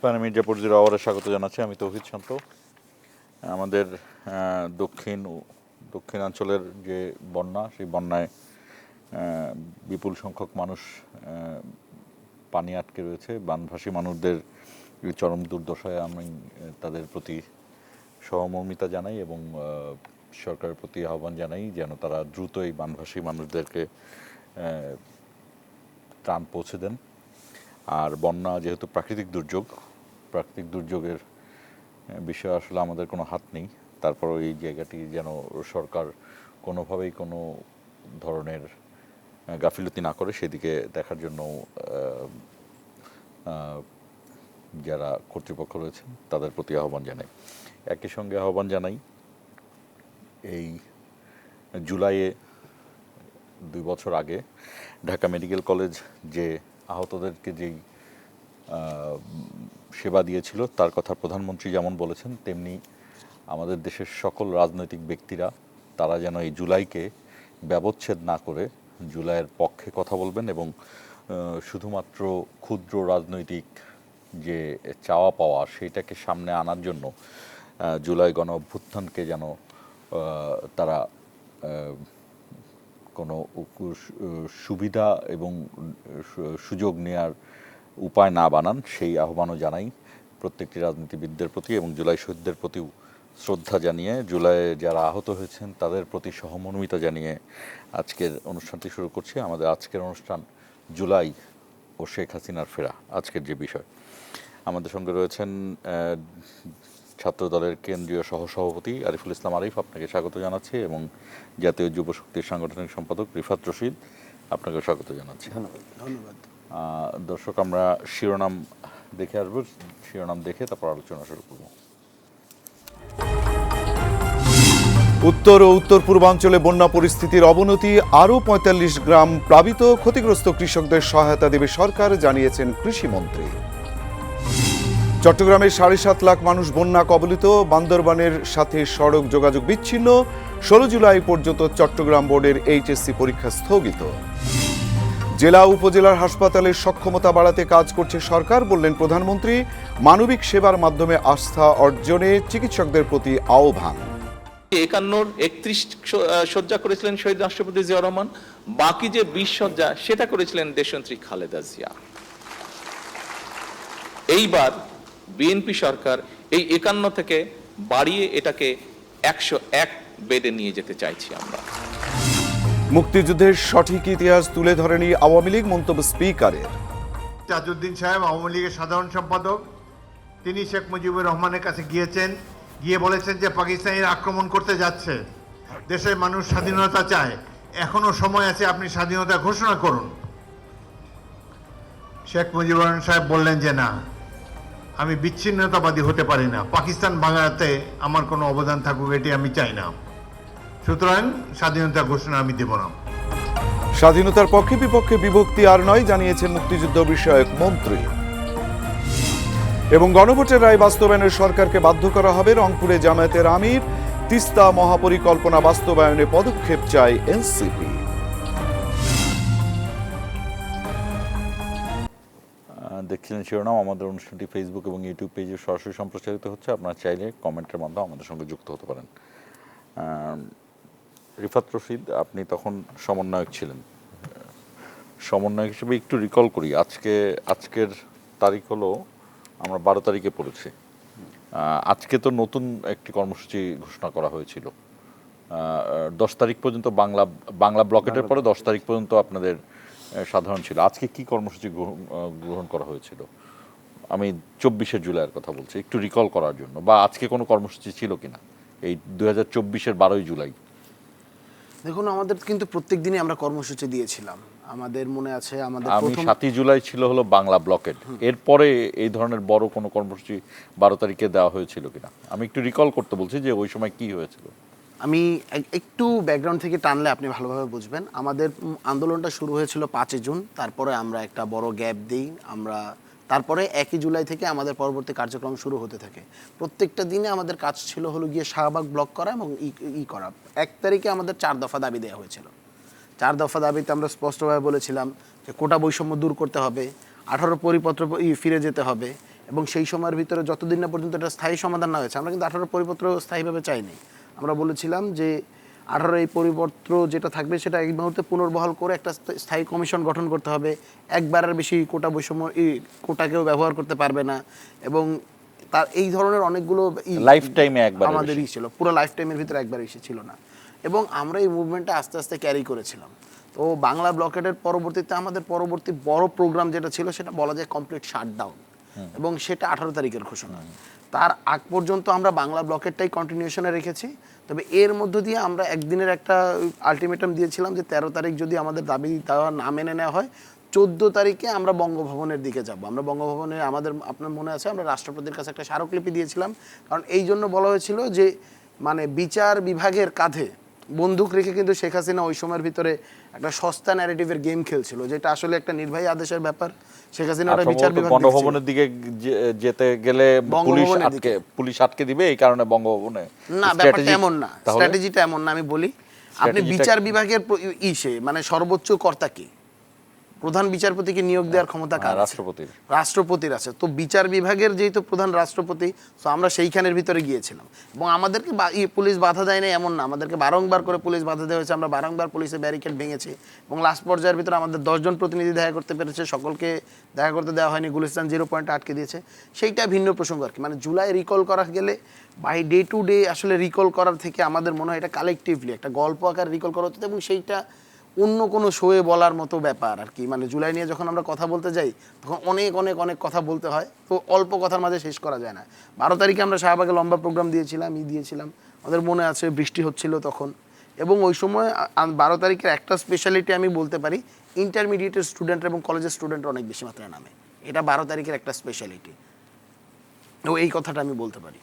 মির্জা পর্যুর আওয়ারে স্বাগত জানাচ্ছি। আমি তৌহিদ শান্ত। আমাদের দক্ষিণাঞ্চলের যে বন্যা, সেই বন্যায় বিপুল সংখ্যক মানুষ পানি আটকে রয়েছে। বানভাসী মানুষদের চরম দুর্দশায় আমি তাদের প্রতি সহমর্মিতা জানাই এবং সরকারের প্রতি আহ্বান জানাই যেন তারা দ্রুত এই বানভাসী মানুষদেরকে ত্রাণ পৌঁছে দেন। আর বন্যা যেহেতু প্রাকৃতিক দুর্যোগের বিষয়ে আসলে আমাদের কোনো হাত নেই, তারপরও এই জায়গাটি যেন সরকার কোনোভাবেই কোনো ধরনের গাফিলতি না করে সেদিকে দেখার জন্য যারা কর্তৃপক্ষ রয়েছেন তাদের প্রতি আহ্বান জানাই। একই সঙ্গে আহ্বান জানাই এই জুলাইয়ে 2 বছর আগে ঢাকা মেডিকেল কলেজ যে আহতদেরকে যেই সেবা দিয়েছিল তার কথা প্রধানমন্ত্রী যেমন বলেছেন, তেমনি আমাদের দেশের সকল রাজনৈতিক ব্যক্তিরা তারা যেন এই জুলাইকে ব্যবচ্ছেদ না করে জুলাইয়ের পক্ষে কথা বলবেন এবং শুধুমাত্র ক্ষুদ্র রাজনৈতিক যে চাওয়া পাওয়া সেইটাকে সামনে আনার জন্য জুলাই গণ অভ্যুত্থানকে যেন তারা কোনো সুবিধা এবং সুযোগ নেয়ার উপায় না বানান, সেই আহ্বানও জানাই প্রত্যেকটি রাজনীতিবিদদের প্রতি এবং জুলাই শহীদদের প্রতিও শ্রদ্ধা জানিয়ে, জুলাইয়ে যারা আহত হয়েছেন তাদের প্রতি সহমর্মিতা জানিয়ে আজকের অনুষ্ঠানটি শুরু করছি। আমাদের আজকের অনুষ্ঠান জুলাই ও শেখ হাসিনার ফেরা, আজকের যে বিষয়। আমাদের সঙ্গে রয়েছেন ছাত্র দলের কেন্দ্রীয় সহসভাপতি আরিফুল ইসলাম আরিফ, আপনাকে স্বাগত জানাচ্ছি, এবং জাতীয় যুব শক্তির সাংগঠনিক সম্পাদক রিফাত রশিদ, আপনাকে স্বাগত জানাচ্ছি। ধন্যবাদ। দর্শক, আমরা শিরোনাম দেখে আসবো, শিরোনাম দেখে তারপর আলোচনা শুরু করব। উত্তর ও উত্তর পূর্বাঞ্চলে বন্যা পরিস্থিতির অবনতি, আরও ৪৫ গ্রাম প্লাবিত, ক্ষতিগ্রস্ত কৃষকদের সহায়তা দেবে সরকার, জানিয়েছেন কৃষিমন্ত্রী। চট্টগ্রামের ৭.৫ লাখ মানুষ বন্যা কবলিত, বান্দরবানের সাথে সড়ক যোগাযোগ বিচ্ছিন্ন, ১৬ জুলাই পর্যন্ত চট্টগ্রাম বোর্ডের এইচএসসি পরীক্ষা স্থগিত। জেলা উপজেলার হাসপাতালের সক্ষমতা বাড়াতে কাজ করছে সরকার, বললেন প্রধানমন্ত্রী। মানবিক সেবার মাধ্যমে আস্থা অর্জনে চিকিৎসকদের প্রতি আহ্বান। ৫১-৩১ শয্যা করেছিলেন শহীদ রাষ্ট্রপতি জিয়াউর রহমান, বাকি যে ২০ শয্যা সেটা করেছিলেন দেশনেত্রী খালেদা জিয়া। এইবার বিএনপি সরকার এই ৫১ থেকে বাড়িয়ে এটাকে ১০১ বেডে নিয়ে যেতে চাইছি আমরা। মুক্তিযুদ্ধের সঠিক ইতিহাস তুলে ধরেনি আওয়ামী লীগ, মন্তব্য স্পিকারের। তাজউদ্দিন সাহেব আওয়ামী লীগের সাধারণ সম্পাদক, তিনি শেখ মুজিবুর রহমানের কাছে গিয়ে বলেছেন যে পাকিস্তানিরা আক্রমণ করতে যাচ্ছে, দেশের মানুষ স্বাধীনতা চায়, এখনো সময় আছে, আপনি স্বাধীনতা ঘোষণা করুন। শেখ মুজিবুর রহমান সাহেব বললেন যে না, আমি বিচ্ছিন্নতাবাদী হতে পারি না, পাকিস্তান ভাঙাতে আমার কোনো অবদান থাকুক এটি আমি চাই না, সুতরাং স্বাধীনতা ঘোষণা আমি দেব না। স্বাধীনতার পক্ষে বিপক্ষে বিভক্তি আর নয়, জানিয়েছেন মুক্তিযুদ্ধ বিষয়ক মন্ত্রী। এবং গণভোটের রায় বাস্তবায়নে সরকারকে বাধ্য করা হবে, রংপুরে জামায়াতের আমির। তিস্তা মহাপরিকল্পনা বাস্তবায়নে পদক্ষেপ চায় এনসিপি। দেখছিলেন শিরোনাম। আমাদের অনুষ্ঠানটি ফেসবুক এবং ইউটিউব পেজে সরাসরি সম্প্রচারিত হচ্ছে, আপনারা চাইলে কমেন্টের মাধ্যমে আমাদের সঙ্গে যুক্ত হতে পারেন। রিফাত রশিদ, আপনি তখন সমন্বয়ক ছিলেন, সমন্বয়ক হিসেবে একটু রিকল করি, আজকের তারিখ হলো, আমরা ১২ তারিখে পড়েছি। আজকে তো নতুন একটি কর্মসূচি ঘোষণা করা হয়েছিল, ১০ তারিখ পর্যন্ত বাংলা ব্লকেটের পরে ১০ তারিখ পর্যন্ত আপনাদের সাধারণ ছিল। আজকে কি কর্মসূচি গ্রহণ করা হয়েছিল? আমি ২৪শে জুলাইয়ের কথা বলছি, একটু রিকল করার জন্য, বা আজকে কোনো কর্মসূচি ছিল কিনা এই ২০২৪-এর ১২ই জুলাই? দেখুন, আমাদের কিন্তু প্রত্যেক দিনই আমরা কর্মসূচি দিয়েছিলাম। আমাদের মনে আছে, আমাদের ৭ই জুলাই ছিল হলো বাংলা ব্লকেট, এরপরে এই ধরনের বড় কোনো কর্মসূচি ১২ তারিখে দেওয়া হয়েছিল কিনা আমি একটু রিকল করতে বলছি, যে ওই সময় কি হয়েছিল। আমি একটু ব্যাকগ্রাউন্ড থেকে টানলে আপনি ভালোভাবে বুঝবেন। আমাদের আন্দোলনটা শুরু হয়েছিল ৫ই জুন, তারপরে আমরা একটা বড় গ্যাপ দিই, তারপরে ১ই জুলাই থেকে আমাদের পরবর্তী কার্যক্রম শুরু হতে থাকে। প্রত্যেকটা দিনে আমাদের কাজ ছিল হলো গিয়ে শাহবাগ ব্লক করা এবং করা। ১ তারিখে আমাদের ৪ দফা দাবি দেওয়া হয়েছিল। ৪ দফা দাবিতে আমরা স্পষ্টভাবে বলেছিলাম যে কোটা বৈষম্য দূর করতে হবে, ১৮ পরিপত্র ফিরে যেতে হবে এবং সেই সময়ের ভিতরে যতদিন না পর্যন্ত এটা স্থায়ী সমাধান না হয়েছে, আমরা কিন্তু 18 পরিপত্র স্থায়ীভাবে চাইনি। আমরা বলেছিলাম যে 18 এই পরিপত্র যেটা থাকবে সেটা এই মুহূর্তে পুনর্বহাল করে একটা স্থায়ী কমিশন গঠন করতে হবে। একবারের বেশি কোটা বৈষম্য কোটাকেও ব্যবহার করতে পারবে না, এবং তার এই ধরনের অনেকগুলো লাইফ টাইমে একবার আমাদের ছিল, পুরো লাইফ টাইমের ভিতরে একবার এসে ছিল না। এবং আমরা এই মুভমেন্টটা আস্তে আস্তে ক্যারি করেছিলাম। তো বাংলা ব্লকেডের পরবর্তীতে আমাদের পরবর্তী বড় প্রোগ্রাম যেটা ছিল সেটা বলা যায় কমপ্লিট শাটডাউন, এবং সেটা 18 তারিখের ঘোষণা। তার আগ পর্যন্ত আমরা বাংলা ব্লকেটটাই কন্টিনিউশনে রেখেছি। তবে এর মধ্য দিয়ে আমরা একদিনের একটা আলটিমেটাম দিয়েছিলাম যে 13 তারিখ যদি আমাদের দাবি দেওয়া না মেনে নেওয়া হয়, 14 তারিখে আমরা বঙ্গভবনের দিকে যাব। আমরা বঙ্গভবনে আমাদের, আপনার মনে আছে, আমরা রাষ্ট্রপতির কাছে একটা স্মারকলিপি দিয়েছিলাম। কারণ এই জন্য বলা হয়েছিল যে মানে বিচার বিভাগের কাঁধে বন্দুক রেখে কিন্তু শেখ হাসিনা ওই সময়ের ভিতরে একটা সস্তা ন্যারেটিভের গেম খেলছিল, যেটা আসলে একটা নির্বাহী আদেশের ব্যাপার। শেখ হাসিনা ওটা বিচার বিভাগ বঙ্গভবনের দিকে যেতে গেলে পুলিশ আটকে দিবে, এই কারণে বঙ্গভবনে না, ব্যাপারটা এমন না, স্ট্র্যাটেজিটা এমন না। আমি বলি, আপনি বিচার বিভাগের মানে সর্বোচ্চ কর্তা কি? প্রধান বিচারপতিকে নিয়োগ দেওয়ার ক্ষমতা কার? রাষ্ট্রপতির আছে। তো বিচার বিভাগের যেহেতু প্রধান রাষ্ট্রপতি, তো আমরা সেইখানের ভিতরে গিয়েছিলাম, এবং আমাদেরকে পুলিশ বাধা দেয় না এমন না, আমাদেরকে বারংবার করে পুলিশ বাধা দেওয়া হয়েছে। আমরা বারংবার পুলিশের ব্যারিকেড ভেঙেছি, এবং লাস্ট পর্যায়ের ভিতরে আমাদের 10 জন প্রতিনিধি দেখা করতে পেরেছে, সকলকে দেখা করতে দেওয়া হয়নি, গুলিস্তান 0 পয়েন্টে আটকে দিয়েছে। সেইটা ভিন্ন প্রসঙ্গ আর কি। মানে জুলাই রিকল করা গেলে বাই ডে টু ডে আসলে রিকল করার থেকে আমাদের মনে হয় এটা কালেকটিভলি একটা গল্প আকার রিকল করা হচ্ছে, এবং সেইটা অন্য কোনো শোয়ে বলার মতো ব্যাপার আর কি। মানে জুলাই নিয়ে যখন আমরা কথা বলতে যাই তখন অনেক অনেক অনেক কথা বলতে হয়, তো অল্প কথার মাঝে শেষ করা যায় না। 12 তারিখে আমরা শাহবাগে লম্বা প্রোগ্রাম দিয়েছিলাম, আমাদের মনে আছে বৃষ্টি হচ্ছিল তখন, এবং ওই সময় 12 তারিখের একটা স্পেশালিটি আমি বলতে পারি, ইন্টারমিডিয়েটের স্টুডেন্ট এবং কলেজের স্টুডেন্ট অনেক বেশি মাত্রায় নামে। এটা 12 তারিখের একটা স্পেশালিটি, তো এই কথাটা আমি বলতে পারি।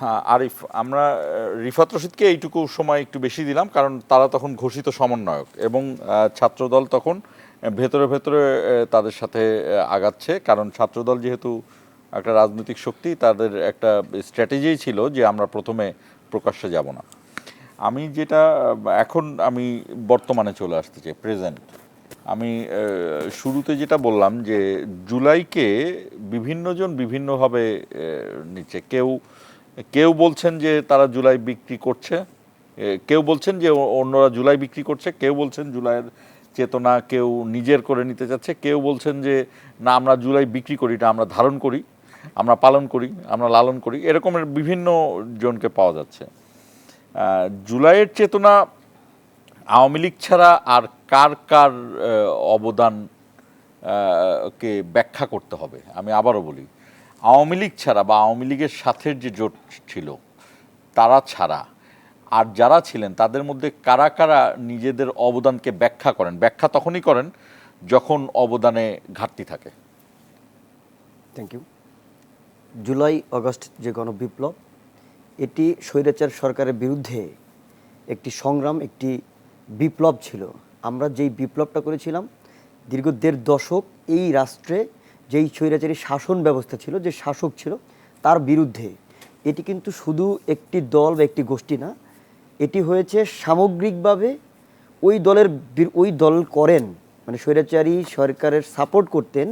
হ্যাঁ আরিফ, আমরা রিফাত রশিদকে এইটুকু সময় একটু বেশি দিলাম, কারণ তারা তখন ঘোষিত সমন্বয়ক, এবং ছাত্রদল তখন ভেতরে ভেতরে তাদের সাথে আগাচ্ছে। কারণ ছাত্রদল যেহেতু একটা রাজনৈতিক শক্তি, তাদের একটা স্ট্র্যাটেজি ছিল যে আমরা প্রথমে প্রকাশ্যে যাব না। আমি যেটা এখন আমি বর্তমানে চলে আসতে চাই, প্রেজেন্ট। আমি শুরুতে যেটা বললাম যে জুলাইকে বিভিন্নজন বিভিন্নভাবে নিচ্ছে। কেউ বলছেন যে তারা জুলাই বিক্রি করছে, কেউ বলছেন যে অন্যরা জুলাই বিক্রি করছে, কেউ বলছেন জুলাইয়ের চেতনা কেউ নিজের করে নিতে চাচ্ছে, কেউ বলছেন যে না, আমরা জুলাই বিক্রি করি না, আমরা ধারণ করি, আমরা পালন করি, আমরা লালন করি, এরকমের বিভিন্ন জনকে পাওয়া যাচ্ছে। জুলাইয়ের চেতনা আওয়ামী লীগ ছাড়া আর কার কার অবদান কে ব্যাখ্যা করতে হবে। আমি আবারও বলি, আওয়ামী লীগ ছাড়া বা আওয়ামী লীগের সাথে যে জোট ছিল তারা ছাড়া আর যারা ছিলেন তাদের মধ্যে কারা কারা নিজেদের অবদানকে ব্যাখ্যা করেন? ব্যাখ্যা তখনই করেন যখন অবদানে ঘাটতি থাকে। Thank you. জুলাই আগস্ট যে গণবিপ্লব, এটি স্বৈরাচার সরকারের বিরুদ্ধে একটি সংগ্রাম, একটি বিপ্লব ছিল। আমরা যেই বিপ্লবটা করেছিলাম, দীর্ঘ 1.5 দশক এই রাষ্ট্রে যেই স্বৈরাচারী শাসন ব্যবস্থা ছিল, যে শাসক ছিল, তার বিরুদ্ধে। এটি কিন্তু শুধু একটি দল বা একটি গোষ্ঠী না, এটি হয়েছে সামগ্রিকভাবে ওই দল করেন, মানে স্বৈরাচারী সরকারের সাপোর্ট করতেন,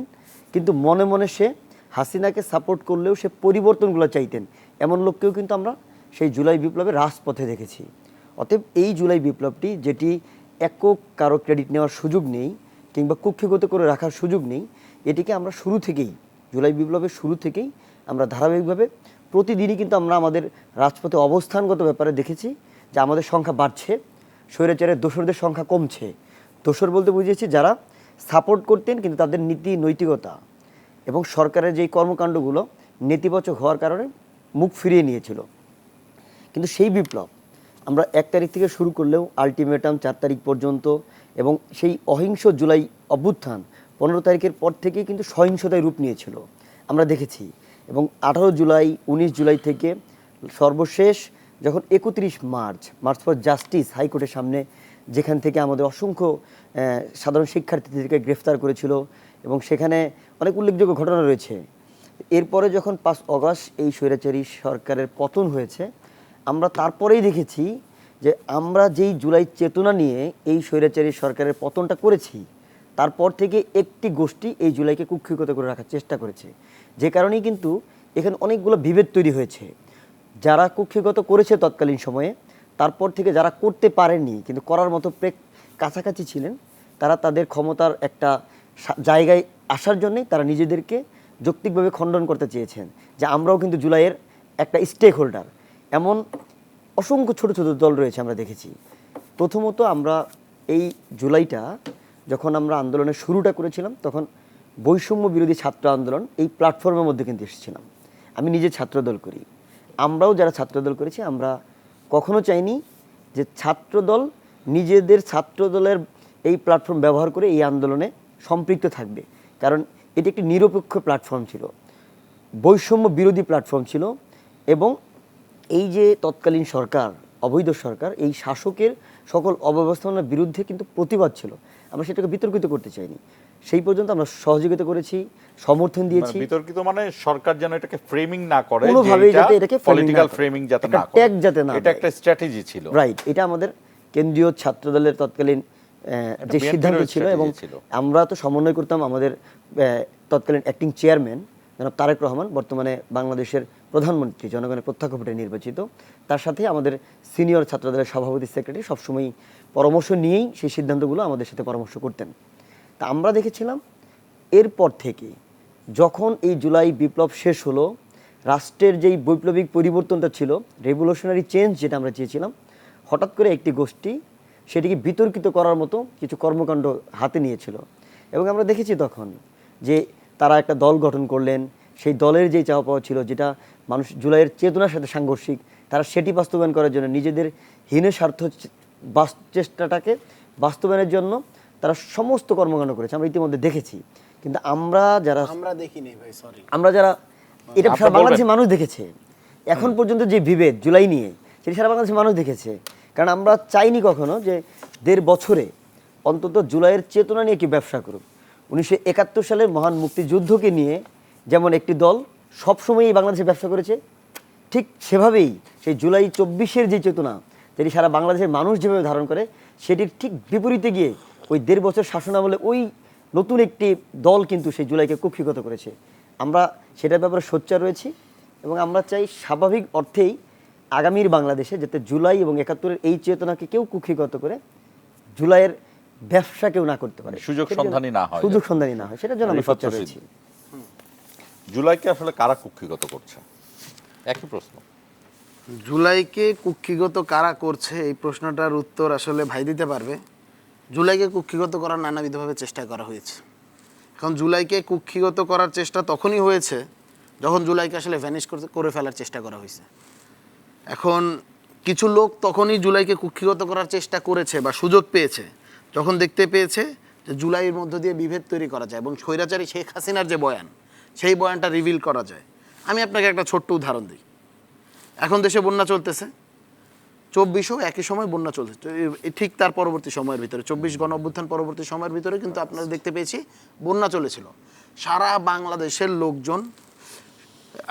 কিন্তু মনে মনে সে হাসিনাকে সাপোর্ট করলেও সে পরিবর্তনগুলো চাইতেন, এমন লোককেও কিন্তু আমরা সেই জুলাই বিপ্লবে রাজপথে দেখেছি। অতএব এই জুলাই বিপ্লবটি, যেটি একক কারো ক্রেডিট নেওয়ার সুযোগ নেই কিংবা কুক্ষিগত করে রাখার সুযোগ নেই, এটিকে আমরা শুরু থেকেই, জুলাই বিপ্লবের শুরু থেকেই আমরা ধারাবাহিকভাবে প্রতিদিনই কিন্তু আমরা আমাদের রাজপথে অবস্থানগত ব্যাপারে দেখেছি যে আমাদের সংখ্যা বাড়ছে, স্বৈরাচারের দোসরদের সংখ্যা কমছে। দোসর বলতে বুঝিয়েছি যারা সাপোর্ট করতেন কিন্তু তাদের নীতি নৈতিকতা এবং সরকারের যেই কর্মকাণ্ডগুলো নেতিবাচক হওয়ার কারণে মুখ ফিরিয়ে নিয়েছিল। কিন্তু সেই বিপ্লব আমরা 1 তারিখ থেকে শুরু করলেও আলটিমেটাম 4 তারিখ পর্যন্ত, এবং সেই অহিংস জুলাই অভ্যুত্থান 15 তারিখের পর থেকেই কিন্তু সহিংসতায় রূপ নিয়েছিল, আমরা দেখেছি। এবং 18 জুলাই, 19 জুলাই থেকে সর্বশেষ যখন 31 মার্চ ফর জাস্টিস হাইকোর্টের সামনে, যেখান থেকে আমাদের অসংখ্য সাধারণ শিক্ষার্থীদেরকে গ্রেফতার করেছিল, এবং সেখানে অনেক উল্লেখযোগ্য ঘটনা রয়েছে। এরপরে যখন 5 অগস্ট এই স্বৈরাচারী সরকারের পতন হয়েছে, আমরা তারপরেই দেখেছি যে আমরা যেই জুলাই চেতনা নিয়ে এই স্বৈরাচারী সরকারের পতনটা করেছি, তারপর থেকে একটি গোষ্ঠী এই জুলাইকে কুক্ষিগত করে রাখার চেষ্টা করেছে। যে কারণেই কিন্তু এখানে অনেকগুলো বিভেদ তৈরি হয়েছে। যারা কুক্ষিগত করেছে তৎকালীন সময়ে, তারপর থেকে যারা করতে পারেননি কিন্তু করার মতো কাছাকাছি ছিলেন, তারা তাদের ক্ষমতার একটা জায়গায় আসার জন্যই তারা নিজেদেরকে যৌক্তিকভাবে খণ্ডন করতে চেয়েছেন যে আমরাও কিন্তু জুলাইয়ের একটা স্টেক হোল্ডার। এমন অসংখ্য ছোট ছোট দল রয়েছে আমরা দেখেছি। প্রথমত আমরা এই জুলাইটা যখন আমরা আন্দোলনের শুরুটা করেছিলাম, তখন বৈষম্য বিরোধী ছাত্র আন্দোলন এই প্ল্যাটফর্মের মধ্যে কিন্তু এসেছিলাম। আমি নিজে ছাত্রদল করি, আমরাও যারা ছাত্রদল করেছি আমরা কখনো চাইনি যে ছাত্রদল নিজেদের ছাত্রদলের এই প্ল্যাটফর্ম ব্যবহার করে এই আন্দোলনে সম্পৃক্ত থাকবে, কারণ এটি একটি নিরপেক্ষ প্ল্যাটফর্ম ছিল, বৈষম্য বিরোধী প্ল্যাটফর্ম ছিল। এবং এই যে তৎকালীন সরকার, অবৈধ সরকার, এই শাসকের সকল অব্যবস্থাপনার বিরুদ্ধে কিন্তু প্রতিবাদ ছিল। আমরা সেটাকে বিতর্কিত করতে চাইনি, সেই পর্যন্ত আমরা সহযোগিতা করেছি, সমর্থন দিয়েছি। বিতর্কিত মানে সরকার যেন এটাকে ফ্রেমিং না করে, কোনোভাবেই যাতে এটাকে পলিটিক্যাল ফ্রেমিং যাতে না করে, ট্যাগ যাতে না, এটা একটা স্ট্র্যাটেজি ছিল। রাইট, এটা আমাদের কেন্দ্রীয় ছাত্রদলের তৎকালীন যে সিদ্ধান্ত ছিল। এবং আমরা তো সমন্বয় করতাম আমাদের তৎকালীন অ্যাক্টিং চেয়ারম্যান জনাব তারেক রহমান, বর্তমানে বাংলাদেশের প্রধানমন্ত্রী, জনগণের প্রত্যক্ষ ভোটে নির্বাচিত, তার সাথে আমাদের সিনিয়র ছাত্রদলের সভাপতি সেক্রেটারি সবসময় পরামর্শ নিয়েই সেই সিদ্ধান্তগুলো আমাদের সাথে পরামর্শ করতেন। তা আমরা দেখেছিলাম এরপর থেকে যখন এই জুলাই বিপ্লব শেষ হলো, রাষ্ট্রের যেই বৈপ্লবিক পরিবর্তনটা ছিল, রেভলিউশনারি চেঞ্জ যেটা আমরা চেয়েছিলাম, হঠাৎ করে একটি গোষ্ঠী সেটিকে বিতর্কিত করার মতো কিছু কর্মকাণ্ড হাতে নিয়েছিল। এবং আমরা দেখেছি তখন যে তারা একটা দল গঠন করলেন, সেই দলের যেই চাওয়া পাওয়া ছিল, যেটা মানুষ জুলাইয়ের চেতনার সাথে সাংঘর্ষিক, তারা সেটি বাস্তবায়ন করার জন্য নিজেদের হীন স্বার্থ চেষ্টাটাকে বাস্তবায়নের জন্য তারা সমস্ত কর্মকাণ্ড করেছে, আমরা ইতিমধ্যে দেখেছি। কিন্তু আমরা যারা দেখিনি ভাই, সরি, আমরা যারা এটা সারা বাংলাদেশের মানুষ দেখেছে, এখন পর্যন্ত যে বিভেদ জুলাই নিয়ে, সেটি সারা বাংলাদেশের মানুষ দেখেছে। কারণ আমরা চাইনি কখনো যে 1.5 বছরে অন্তত জুলাইয়ের চেতনা নিয়ে কি ব্যবসা করুক। 1971 সালের মহান মুক্তিযুদ্ধকে নিয়ে যেমন একটি দল সবসময়ই বাংলাদেশে ব্যবসা করেছে, ঠিক সেভাবেই সেই জুলাই 24-এর যে চেতনা, যেটি সারা বাংলাদেশের মানুষ যেভাবে ধারণ করে, সেটির ঠিক বিপরীতে গিয়ে ওই 1.5 বছর শাসনামলে ওই নতুন একটি দল কিন্তু সেই জুলাইকে কুক্ষিগত করেছে। আমরা সেটার ব্যাপারে সোচ্চার রয়েছি এবং আমরা চাই স্বাভাবিক অর্থেই আগামীর বাংলাদেশে যাতে জুলাই এবং 71-এর এই চেতনাকে কেউ কুক্ষিগত করে জুলাইয়ের ব্যবসা কেউ না করতে পারে, সুযোগ সন্ধানী না হয়, সুযোগ সন্ধানী না হয়, সেটার জন্য আমরা সোচ্চার রয়েছি। জুলাইকে আসলে কারা কুক্ষিগত করছে? একই প্রশ্ন। জুলাইকে কুক্ষিগত কারা করছে, এই প্রশ্নটার উত্তর আসলে ভাই দিতে পারবে। জুলাইকে কুক্ষিগত করার নানাবিধভাবে চেষ্টা করা হয়েছে। এখন জুলাইকে কুক্ষিগত করার চেষ্টা তখনই হয়েছে যখন জুলাইকে আসলে ভ্যানিশ করে ফেলার চেষ্টা করা হয়েছে। এখন কিছু লোক তখনই জুলাইকে কুক্ষিগত করার চেষ্টা করেছে বা সুযোগ পেয়েছে যখন দেখতে পেয়েছে যে জুলাইয়ের মধ্য দিয়ে বিভেদ তৈরি করা যায় এবং স্বৈরাচারী শেখ হাসিনার যে বয়ান, সেই বয়ানটা রিভিল করা যায়। আমি আপনাকে একটা ছোট্ট উদাহরণ দিই। এখন দেশে বন্যা চলতেছে, 24-ও একই সময় বন্যা চলছে, ঠিক তার পরবর্তী সময়ের ভিতরে 24 গণ-অভ্যুত্থান পরবর্তী সময়ের ভিতরে কিন্তু আপনারা দেখতে পেয়েছি বন্যা চলেছিল। সারা বাংলাদেশের লোকজন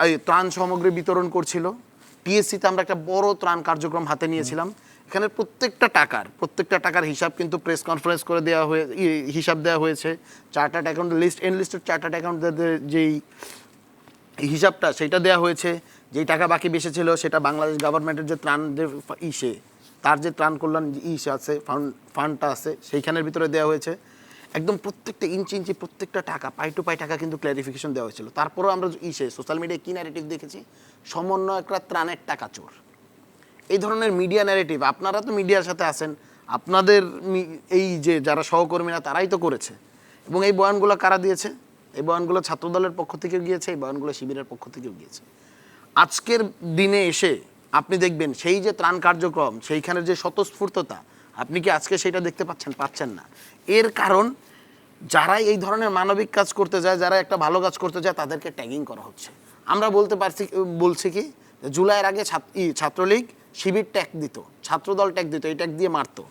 এই ত্রাণ সামগ্রী বিতরণ করছিল। টিএসসিতে আমরা একটা বড় ত্রাণ কার্যক্রম হাতে নিয়েছিলাম। এখানে প্রত্যেকটা টাকার হিসাব কিন্তু প্রেস কনফারেন্স করে দেওয়া হয়ে হিসাব দেওয়া হয়েছে। Chartered account list, enlisted chartered অ্যাকাউন্টদের যেই হিসাবটা সেটা দেওয়া হয়েছে। যেই টাকা বাকি বেঁচেছিল সেটা বাংলাদেশ গভর্নমেন্টের যে ত্রাণ যে তার যে ত্রাণ কল্যাণ আছে ফান্ডটা আছে সেইখানের ভিতরে দেওয়া হয়েছে। একদম প্রত্যেকটা ইঞ্চি প্রত্যেকটা টাকা, পাই টু পাই টাকা কিন্তু ক্ল্যারিফিকেশন দেওয়া হয়েছিল। তারপরেও আমরা সোশ্যাল মিডিয়ায় কী ন্যারেটিভ দেখেছি, সমন্বয়করা ত্রাণের টাকা চোর, এই ধরনের মিডিয়া ন্যারেটিভ। আপনারা তো মিডিয়ার সাথে আছেন, আপনাদের এই যে যারা সহকর্মীরা তারাই তো করেছে। এবং এই বয়ানগুলো কারা দিয়েছে? এই বয়ানগুলো ছাত্রদলের পক্ষ থেকেও গিয়েছে, এই বয়ানগুলো শিবিরের পক্ষ থেকেও গিয়েছে। আজকের দিনে এসে আপনি দেখবেন সেই যে ত্রাণ কার্যক্রম, সেইখানের যে স্বতঃস্ফূর্ততা, আপনি কি আজকে সেটা দেখতে পাচ্ছেন না। এর কারণ যারা এই ধরনের মানবিক কাজ করতে যায়, যারা একটা ভালো কাজ করতে যায়, তাদেরকে ট্যাগিং করা হচ্ছে। আমরা বলছি কি জুলাইয়ের আগে ছাত্রলীগ শিবির ট্যাগ দিত, ছাত্রদল ট্যাগ দিত, এই ট্যাগ দিয়ে মারতো।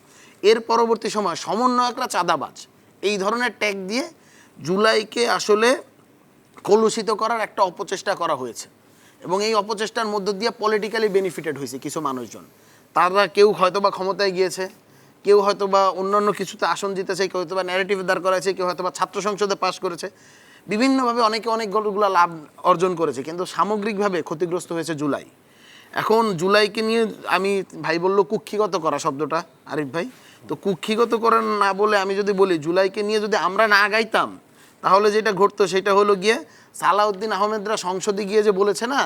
এর পরবর্তী সময় সমন্বয়করা চাঁদাবাজ, এই ধরনের ট্যাগ দিয়ে জুলাইকে আসলে কলুষিত করার একটা অপচেষ্টা করা হয়েছে। এবং এই অপচেষ্টার মধ্য দিয়ে পলিটিক্যালি বেনিফিটেড হয়েছে কিছু মানুষজন। তারা কেউ হয়তো বা ক্ষমতায় গিয়েছে, কেউ হয়তো বা অন্যান্য কিছুতে আসন জিতেছে, কেউ হয়তো বা ন্যারেটিভ দাঁড় করাছে, কেউ হয়তো বা ছাত্র সংসদে পাশ করেছে। বিভিন্নভাবে অনেকে অনেকগুলো লাভ অর্জন করেছে, কিন্তু সামগ্রিকভাবে ক্ষতিগ্রস্ত হয়েছে জুলাই। এখন জুলাইকে নিয়ে আমি, ভাই বললো কুক্ষিগত করা শব্দটা, আরিফ ভাই, তো কুক্ষিগত করা না বলে আমি যদি বলি জুলাইকে নিয়ে যদি আমরা না গাইতাম তাহলে যেটা ঘটতো সেটা হলো গিয়ে সালাউদ্দিন আহমেদরা সংসদে গিয়ে যে বলেছে না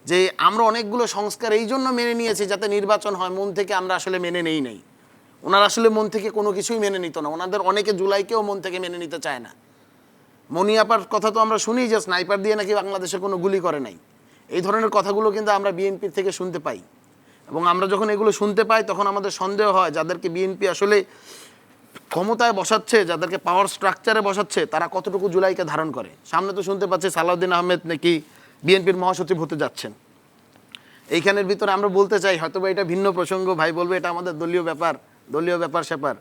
যে আমরা অনেকগুলো সংস্কার এই জন্য মেনে নিয়েছি যাতে নির্বাচন হয়, মন থেকে আমরা আসলে মেনে নেই নাই। ওনারা আসলে মন থেকে কোনো কিছুই মেনে নিত না, ওনাদের অনেকে জুলাইকেও মন থেকে মেনে নিতে চায় না। মনিয়াপার কথা তো আমরা শুনি যে স্নাইপার দিয়ে নাকি বাংলাদেশে কোনো গুলি করে নাই, এই ধরনের কথাগুলো কিন্তু আমরা বিএনপির থেকে শুনতে পাই। এবং আমরা যখন এগুলো শুনতে পাই তখন আমাদের সন্দেহ হয় যাদেরকে বিএনপি আসলে ক্ষমতায় বসাচ্ছে, যাদেরকে পাওয়ার স্ট্রাকচারে বসাচ্ছে, তারা কতটুকু জুলাইকে ধারণ করে। সামনে তো শুনতে পাচ্ছি সালাউদ্দিন আহমেদ নাকি বিএনপির মহাসচিব হতে যাচ্ছেন। এইখানের ভিতরে আমরা বলতে চাই, হয়তো বা এটা ভিন্ন প্রসঙ্গ, ভাই বলবে এটা আমাদের দলীয় ব্যাপার স্যাপার।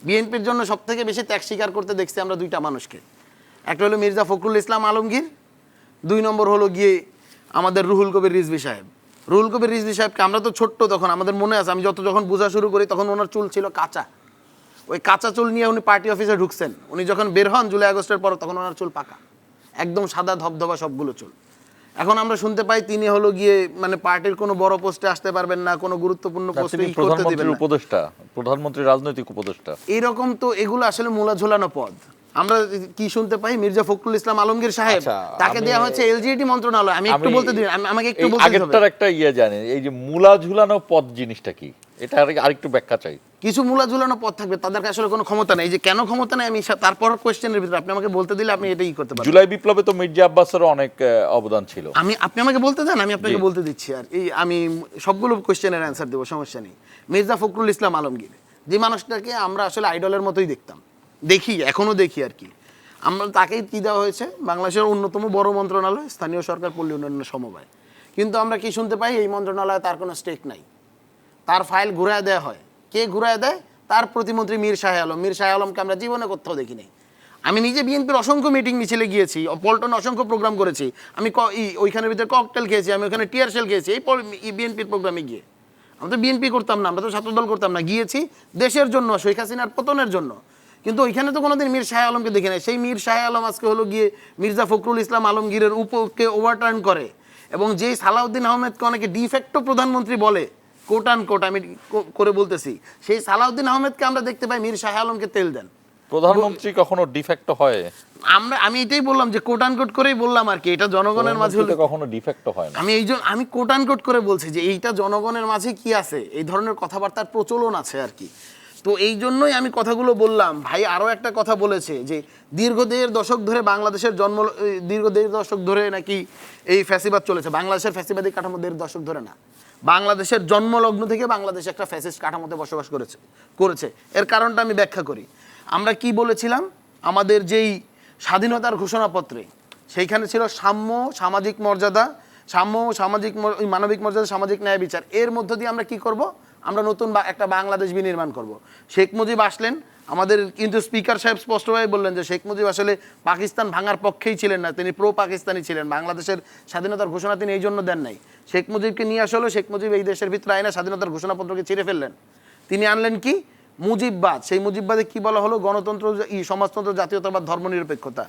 বিএনপির জন্য সব থেকে বেশি ত্যাগ স্বীকার করতে দেখছি আমরা দুইটা মানুষকে, একটা হলো মির্জা ফখরুল ইসলাম আলমগীর, 2 নম্বর হলো গিয়ে আমাদের রুহুল কবির রিজভী সাহেব। রুহুল কবির রিজভী সাহেবকে আমরা তো ছোট্ট তখন, আমাদের মনে আছে, আমি যখন বোঝা শুরু করি তখন ওনার চুল ছিল কাঁচা, ওই কাঁচা চুল নিয়ে উনি পার্টি অফিসে ঢুকছেন। উনি যখন বের হন জুলাই আগস্টের পর তখন ওনার চুল পাকা, একদম সাদা ধবধবা সবগুলো চুল। এখন আমরা শুনতে পাই তিনি হলো গিয়ে মানে পার্টির কোনো বড় পোস্টে আসতে পারবেন না, কোনো গুরুত্বপূর্ণ পোস্টে করতে দিবেন প্রধানমন্ত্রীর না, উপদেষ্টা, প্রধানমন্ত্রীর রাজনৈতিক উপদেষ্টা, এইরকম। তো এগুলো আসলে মূলা ঝোলানো পদ। আমরা কি শুনতে পাই, মির্জা ফখরুল ইসলাম আলমগীর সাহেব, আচ্ছা, তাকে দেওয়া হয়েছে এলজিইডি মন্ত্রণালয়। আমি একটু বলতে দিন, আমাকে একটু বলতে দিন। আগেরটার একটা জানি, এই যে মূলা ঝুলানো পদ জিনিসটা কি, এটা আরেকটু ব্যাখ্যা চাই। কিছু মূলা ঝুলানো পদ থাকবে, তাদের আসলে কোনো ক্ষমতা নেই। যে কেন ক্ষমতা নেই আমি তারপর কোয়েশ্চেনের ভিতরে আপনি আমাকে বলতে দিলে আপনি এটাই করতে পারেন। জুলাই বিপ্লবে তো মির্জা আব্বাসেরও অনেক অবদান ছিল। আপনি আমাকে বলতে দেন, আমি আপনাকে বলতে দিচ্ছি। আর আমি সবগুলো কোয়েশ্চেনের অ্যান্সার দেবো, সমস্যা নেই। মির্জা ফখরুল ইসলাম আলমগীর, যে মানুষটাকে আমরা আসলে আইডলের মতোই দেখি, এখনো দেখি আর কি। আমরা তাকেই কি দেওয়া হয়েছে, বাংলাদেশের অন্যতম বড় মন্ত্রণালয় স্থানীয় সরকার পল্লী উন্নয়ন সমবায়। কিন্তু আমরা কি শুনতে পাই, এই মন্ত্রণালয়ে তার কোনো স্টেক নাই, তার ফাইল ঘুরায় দেওয়া হয়। কে ঘুরায় দেয়? তার প্রতিমন্ত্রী মীর শাহ আলম। মীর শাহ আলমকে আমরা জীবনে কোথাও দেখিনি। আমি নিজে বিএনপির অসংখ্য মিটিং মিছিলে গিয়েছি, পল্টনে অসংখ্য প্রোগ্রাম করেছি, আমি ওইখানের ভিতরে ককটেল খেয়েছি, আমি ওখানে টিয়ার শেল খেয়েছি এই বিএনপির প্রোগ্রামে গিয়ে। আমরা তো বিএনপি করতাম না, আমরা তো ছাত্রদল করতাম না, গিয়েছি দেশের জন্য, শেখ হাসিনার পতনের জন্য। কিন্তু ওইখানে তো কোনোদিন মীর শাহ আলমকে দেখি না। সেই মীর শাহ আলম আজকে হলো গিয়ে মির্জা ফখরুল ইসলাম আলমগীরের উপরকে ওভারটার্ন করে, এবং যেই সালাউদ্দিন আহমেদকে অনেকে ডিফ্যাক্টো প্রধানমন্ত্রী বলে, কোট আন কোট আমি করে বলতেছি, সেই সালাউদ্দিন আহমেদকে আমরা দেখতে পাই মীর শাহ আলমকে তেল দেন। প্রধানমন্ত্রী কখনো ডিফেক্টো হয়? আমি এটাই বললাম যে কোট আন কোট করেই বললাম আর কি, এটা জনগণের মাঝে হলো কখনো ডিফেক্টো হয় না। আমি কোট আন কোট করে বলছি যে এইটা জনগণের মাঝে কি আছে, এই ধরনের কথাবার্তার প্রচলন আছে আর কি। তো এই জন্যই আমি কথাগুলো বললাম। ভাই আরও একটা কথা বলেছে যে দীর্ঘ 1.5 দশক ধরে বাংলাদেশের দীর্ঘ 1.5 দশক ধরে নাকি এই ফ্যাসিবাদ চলেছে। বাংলাদেশের ফ্যাসিবাদী কাঠামো 1.5 দশক ধরে না, বাংলাদেশের জন্মলগ্ন থেকে বাংলাদেশ একটা ফ্যাসিস্ট কাঠামোতে বসবাস করেছে। এর কারণটা আমি ব্যাখ্যা করি। আমরা কি বলেছিলাম, আমাদের যেই স্বাধীনতার ঘোষণাপত্রে সেইখানে ছিল সাম্য, সামাজিক মর্যাদা, মানবিক মর্যাদা, সামাজিক ন্যায় বিচার। এর মধ্য দিয়ে আমরা কি করব, আমরা নতুন একটা বাংলাদেশ বিনির্মাণ করব। শেখ মুজিব আসলেন, আমাদের কিন্তু স্পিকার সাহেব স্পষ্টভাবে বললেন যে শেখ মুজিব আসলে পাকিস্তান ভাঙার পক্ষেই ছিলেন না, তিনি প্রো পাকিস্তানি ছিলেন। বাংলাদেশের স্বাধীনতার ঘোষণা তিনি এই জন্য দেন নাই। শেখ মুজিবকে নিয়ে আসলে শেখ মুজিব এই দেশের ভিতরে আইনা স্বাধীনতার ঘোষণাপত্রকে ছিঁড়ে ফেললেন। তিনি আনলেন কি, মুজিববাদ। সেই মুজিববাদে কি বলা হলো, গণতন্ত্র, সমাজতন্ত্র, জাতীয়তাবাদ, ধর্মনিরপেক্ষতা।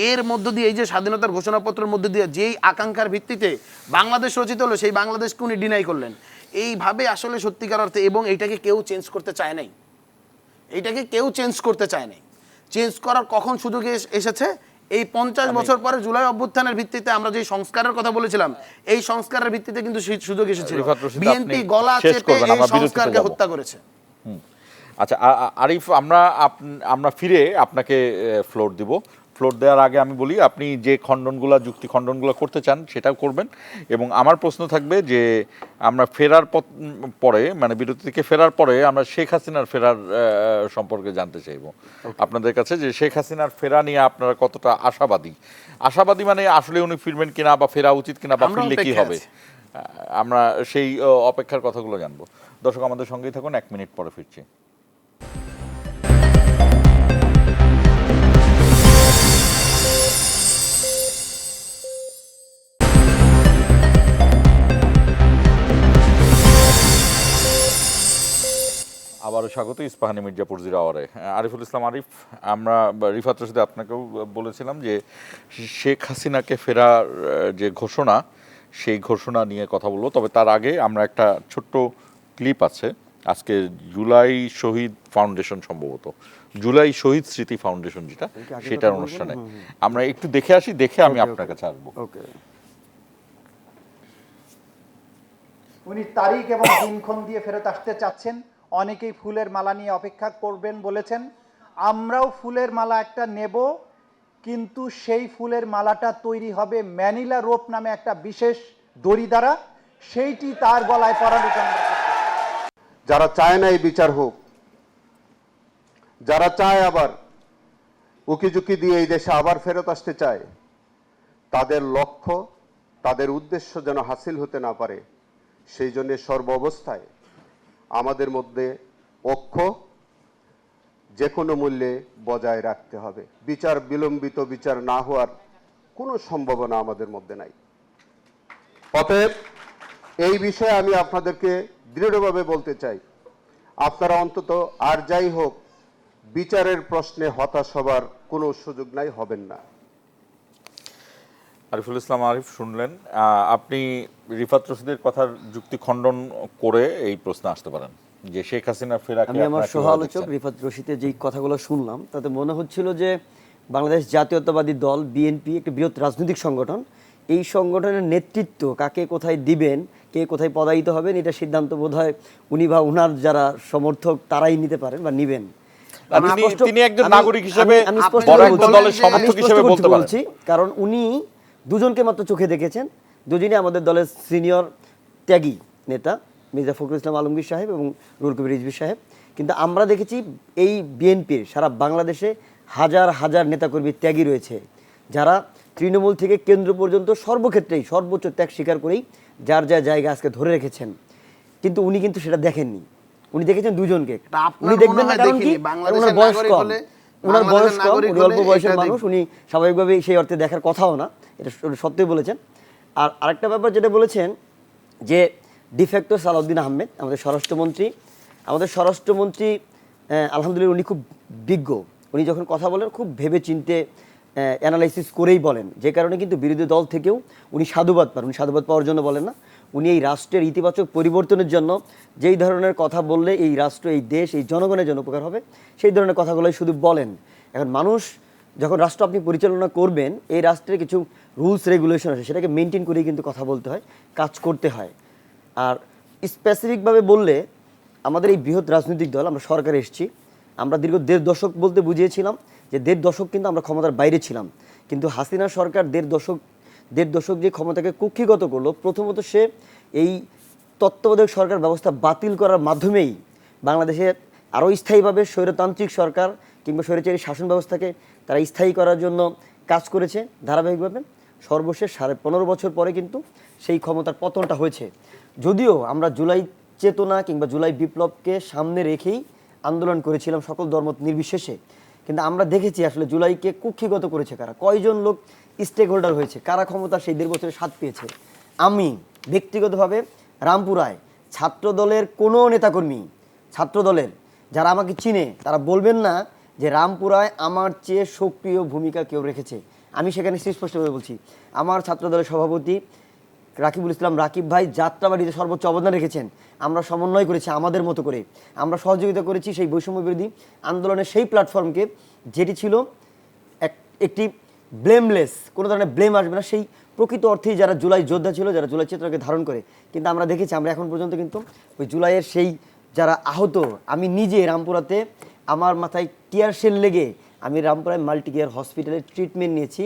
এর মধ্য দিয়ে এই যে স্বাধীনতার ঘোষণাপত্রের মধ্যে দিয়ে যেই আকাঙ্ক্ষার ভিত্তিতে বাংলাদেশ রচিত হলো, সেই বাংলাদেশকে উনি ডিনাই করলেন। এইভাবে আসলে সত্যিকার অর্থে, এবং এইটাকে কেউ চেঞ্জ করতে চায় নাই, চেঞ্জ করার কখন সুযোগ এসেছে, এই 50 বছর পরে জুলাই অভ্যুত্থানের ভিত্তিতে আমরা যে সংস্কারের কথা বলেছিলাম, এই সংস্কারের ভিত্তিতে কিন্তু সুযোগ এসেছিল। বিএনপি গলা চেপে এই সংস্কারকে হত্যা করেছে। আচ্ছা আরিফ, আমরা ফিরে আপনাকে ফ্লোর দিব। ফ্লোর দেওয়ার আগে আমি বলি, আপনি যে যুক্তি খণ্ডনগুলো করতে চান সেটাও করবেন। এবং আমার প্রশ্ন থাকবে যে আমরা ফেরার পরে, মানে বিরতি থেকে ফেরার পরে আমরা শেখ হাসিনার ফেরার সম্পর্কে জানতে চাইব আপনাদের কাছে, যে শেখ হাসিনার ফেরা নিয়ে আপনারা কতটা আশাবাদী, মানে আসলে উনি ফিরবেন কিনা, বা ফেরা উচিত কিনা, বা ফিরলে কি হবে, আমরা সেই অপেক্ষার কথাগুলো জানবো। দর্শক আমাদের সঙ্গেই থাকুন, 1 মিনিট পরে ফিরছি। আবারও স্বাগত ইস্পাহানি মির্জাপুর জিরো আওয়ারে। আরিফুল ইসলাম আরিফ, আমরা রিফাত রশিদে আপনাকেও বলেছিলাম যে শেখ হাসিনাকে ফেরার যে ঘোষণা, সেই ঘোষণা নিয়ে কথা বলবো। তবে তার আগে আমরা একটা ছোট্ট ক্লিপ আছে আজকে জুলাই শহীদ ফাউন্ডেশন, সম্ভবত জুলাই শহীদ স্মৃতি ফাউন্ডেশন যেটা, সেটার অনুষ্ঠানে আমরা একটু দেখে আসি, দেখে আমি আপনার কাছে আসবো। ওকে। উনি তারিখ এবং দিনক্ষণ দিয়ে ফেরত আসতে চাচ্ছেন। অনেকেই ফুলের মালা নিয়ে অপেক্ষা করবেন বলেছেন। আমরাও ফুলের মালা একটা নেব, কিন্তু সেই ফুলের মালাটা তৈরি হবে ম্যানিলা রোপ নামে একটা বিশেষ দড়ি দ্বারা, সেইটি তার গলায় পরানোর জন্য। যারা চায় না এই বিচার হোক, যারা চায় আবার উকিঝুঁকি দিয়ে এই দেশে আবার ফেরত আসতে চায়, তাদের লক্ষ্য, তাদের উদ্দেশ্য যেন হাসিল হতে না পারে, সেই জন্য সর্ব অবস্থায় আমাদের মধ্যে ঐক্য যে কোনো মূল্যে বজায় রাখতে হবে। বিচার বিলম্বিত, বিচার না হওয়ার কোনো সম্ভাবনা আমাদের মধ্যে নাই। অতএব এই বিষয়ে আমি আপনাদেরকে দৃঢ়ভাবে বলতে চাই, আপনারা অন্তত আর যাই হোক বিচারের প্রশ্নে হতাশ হবার কোনো সুযোগ নাই, হবেন না। আরিফুল ইসলাম আরিফ শুনলেন। আপনি রিফাত রশিদের কথার যুক্তি খণ্ডন করে এই প্রশ্ন আসতে পারেন যে শেখ হাসিনা ফেরাকে আমি আমার সহ আলোচক রিফাত রশিদের যেই কথাগুলো শুনলাম তাতে মনে হচ্ছিল যে বাংলাদেশ জাতীয়তাবাদী দল বিএনপি একটি বৃহৎ রাজনৈতিক সংগঠন। এই সংগঠনের নেতৃত্ব কাকে কোথায় দিবেন, কে কোথায় পদায়িত হবেন, এটা সিদ্ধান্ত বোধহয় উনি বা উনার যারা সমর্থক তারাই নিতে পারেন বা নিবেন। তিনি একজন নাগরিক হিসেবে বড় একটা দলের সমর্থক হিসেবে বলতে পারেন, কারণ উনি দুজনকে মাত্র চোখে দেখেছেন। দুজনই আমাদের দলের সিনিয়র ত্যাগী নেতা, মির্জা ফখরুল ইসলাম আলমগীর সাহেব এবং রুহুল কবির রিজভী সাহেব। কিন্তু আমরা দেখেছি এই বিএনপির সারা বাংলাদেশে হাজার হাজার নেতাকর্মী ত্যাগী রয়েছে, যারা তৃণমূল থেকে কেন্দ্র পর্যন্ত সর্বক্ষেত্রেই সর্বোচ্চ ত্যাগ স্বীকার করেই যার যা জায়গা আজকে ধরে রেখেছেন। কিন্তু উনি কিন্তু সেটা দেখেননি, উনি দেখেছেন দুজনকে। উনি দেখবেন না, কারণ কি ওনার বয়স কম, ওনার বয়স কম, উনি অল্প বয়সের মানুষ, উনি স্বাভাবিকভাবেই সেই অর্থে দেখার কথাও না, এটা সত্যই বলেছেন। আর আরেকটা ব্যাপার যেটা বলেছেন যে ডিফেক্টর সালাউদ্দিন আহমেদ আমাদের স্বরাষ্ট্রমন্ত্রী আলহামদুলিল্লাহ উনি খুব বিজ্ঞ। উনি যখন কথা বলেন খুব ভেবে চিনতে অ্যানালাইসিস করেই বলেন, যে কারণে কিন্তু বিরোধী দল থেকেও উনি সাধুবাদ পান। উনি সাধুবাদ পাওয়ার জন্য বলেন না, উনি এই রাষ্ট্রের ইতিবাচক পরিবর্তনের জন্য যেই ধরনের কথা বললে এই রাষ্ট্র, এই দেশ, এই জনগণের জন্য উপকার হবে, সেই ধরনের কথাগুলোই শুধু বলেন। এখন মানুষ যখন রাষ্ট্র আপনি পরিচালনা করবেন, এই রাষ্ট্রের কিছু রুলস রেগুলেশন আছে, সেটাকে মেনটেন করেই কিন্তু কথা বলতে হয়, কাজ করতে হয়। আর স্পেসিফিকভাবে বললে আমাদের এই বৃহৎ রাজনৈতিক দল, আমরা সরকারে এসেছি, আমরা দীর্ঘ 1.5 দশক বলতে বুঝিয়েছিলাম যে 1.5 দশক কিন্তু আমরা ক্ষমতার বাইরে ছিলাম। কিন্তু হাসিনা সরকার 1.5 দশক যে ক্ষমতাকে কুক্ষিগত করলো, প্রথমত সে এই তত্ত্বাবধায়ক সরকার ব্যবস্থা বাতিল করার মাধ্যমেই বাংলাদেশে আরও স্থায়ীভাবে স্বৈরতান্ত্রিক সরকার কিংবা স্বৈরাচারী শাসন ব্যবস্থাকে তারা স্থায়ী করার জন্য কাজ করেছে ধারাবাহিকভাবে। সর্বশেষ 15.5 বছর পরে কিন্তু সেই ক্ষমতার পতনটা হয়েছে। যদিও আমরা জুলাই চেতনা কিংবা জুলাই বিপ্লবকে সামনে রেখেই আন্দোলন করেছিলাম সকল ধর্ম নির্বিশেষে, কিন্তু আমরা দেখেছি আসলে জুলাইকে কুক্ষিগত করেছে কারা, কয়জন লোক স্টেক হোল্ডার হয়েছে, কারা ক্ষমতা সেই 1.5 বছরে স্বাদ পেয়েছে। আমি ব্যক্তিগতভাবে রামপুরায় ছাত্রদলের কোনো নেতাকর্মী, ছাত্রদলের যারা আমাকে চিনে তারা বলবেন না যে রামপুরায় আমার চেয়ে সক্রিয় ভূমিকা কেউ রেখেছে। আমি সেখানে সুস্পষ্টভাবে বলছি, আমার ছাত্রদলের সভাপতি রাকিবুল ইসলাম রাকিব ভাই যাত্রাবাড়িতে সর্বোচ্চ অবদান রেখেছেন। আমরা সমন্বয় করেছি আমাদের মতো করে, আমরা সহযোগিতা করেছি সেই বৈষম্য বিরোধী আন্দোলনের সেই প্ল্যাটফর্মকে, যেটি ছিল একটি ব্লেমলেস, কোনো ধরনের ব্লেম আসবে না, সেই প্রকৃত অর্থেই যারা জুলাই যোদ্ধা ছিল, যারা জুলাই চেতনাকে ধারণ করে। কিন্তু আমরা দেখেছি, আমরা এখন পর্যন্ত কিন্তু ওই জুলাইয়ের সেই যারা আহত, আমি নিজে রামপুরাতে আমার মাথায় টিয়ার শেল লেগে আমি রামপুরায় মাল্টি কেয়ার হসপিটালে ট্রিটমেন্ট নিয়েছি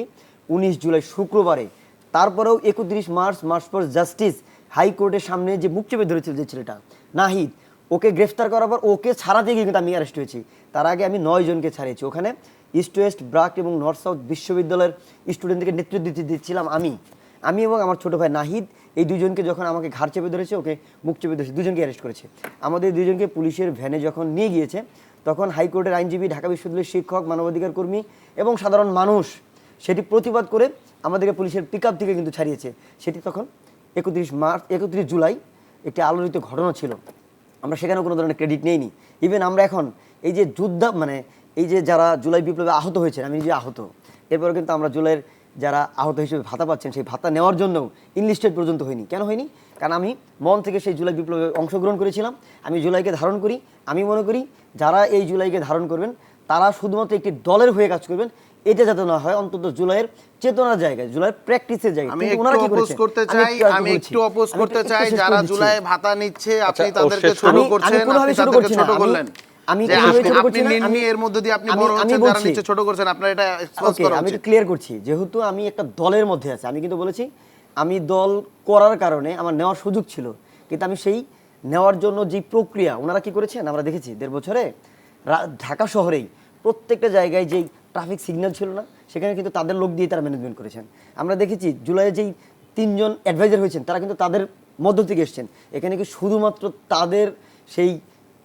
19 জুলাই শুক্রবারে। তারপরেও 31 মার্চ ফর জাস্টিস হাইকোর্টের সামনে যে মুখ চেপে ধরেছিল যে ছেলেটা নাহিদ, ওকে গ্রেফতার করার পর ওকে ছাড়াতে গিয়ে কিন্তু আমি অ্যারেস্ট হয়েছি। তার আগে আমি 9 জনকে ছাড়িয়েছি। ওখানে ইস্ট ওয়েস্ট, ব্রাক এবং নর্থ সাউথ বিশ্ববিদ্যালয়ের স্টুডেন্টদেরকে নেতৃত্ব দিচ্ছিলাম আমি এবং আমার ছোটো ভাই নাহিদ। এই দুজনকে যখন আমাকে ঘাড় চেপে ধরেছে, ওকে মুখ চেপে ধরেছে, দুজনকে অ্যারেস্ট করেছে। আমাদের দুজনকে পুলিশের ভ্যানে যখন নিয়ে গিয়েছে, তখন হাইকোর্টের আইনজীবী, ঢাকা বিশ্ববিদ্যালয়ের শিক্ষক, মানবাধিকার কর্মী এবং সাধারণ মানুষ সেটি প্রতিবাদ করে আমাদেরকে পুলিশের পিকআপ থেকে কিন্তু ছাড়িয়েছে। সেটি তখন 31 জুলাই একটি আলোড়িত ঘটনা ছিল আমরা সেখানে কোনো ধরনের ক্রেডিট নেইনি। ইভেন আমরা এখন এই যে মানে এই যে যারা জুলাই বিপ্লবে আহত হয়েছেন, আমি যে আহত, এরপরে কিন্তু আমরা জুলাইয়ের যারা আহত হিসেবে ভাতা পাচ্ছেন সেই ভাতা নেওয়ার জন্য ইনলিস্টেড পর্যন্ত হয়নি। কেন হয়নি? কারণ আমি মন থেকে সেই জুলাই বিপ্লবে অংশগ্রহণ করেছিলাম। আমি জুলাইকে ধারণ করি। আমি মনে করি যারা এই জুলাইকে ধারণ করবেন তারা শুধুমাত্র একটি দলের হয়ে কাজ করবেন, এটা যাতে না হয় অন্তত জুলাইয়ের চেতনার জায়গায়, জুলাইয়ের প্র্যাকটিসের জায়গায়। আমি কিন্তু ওনারা একটু কি অপোজ করেছে? করতে চাই, আমি একটু অপোজ করতে চাই। শেষ করে যারা দিচ্ছি। জুলাই ভাতা নিচ্ছে আপনি আচ্ছা, ও তাদেরকে শেষ ছোট করুন। করছেন, আমি কোনোভাবে আপনি ছোট তাদেরকে করছি না। ছোট করলেন। আমি যে কোনোভাবে ছোট আপনি করছি না। নেননি, এর মধ্যে দিয়ে আপনি বড় আমি হচ্ছেন, যারা বলছি, নিচে ছোট করছেন, আপনার এটা এক্সপোজ ওকে, করা আমি উচিত। একটু ক্লিয়ার করছি। যেহেতু আমি একটা দলের মধ্যে আছি, আমি কিন্তু বলেছি আমি দল করার কারণে আমার নেওয়ার সুযোগ ছিল, কিন্তু আমি সেই নেওয়ার জন্য যে প্রক্রিয়া ওনারা কি করেছেন আমরা দেখেছি। 1.5 বছরে ঢাকা শহরেই প্রত্যেকটা জায়গায় যেই ট্রাফিক সিগন্যাল ছিল না, সেখানে কিন্তু তাদের লোক দিয়ে তারা ম্যানেজমেন্ট করেছেন। আমরা দেখেছি জুলাইয়ে যেই 3 জন অ্যাডভাইজার হয়েছেন তারা কিন্তু তাদের মধ্য থেকে এসছেন। এখানে কি শুধুমাত্র তাদের সেই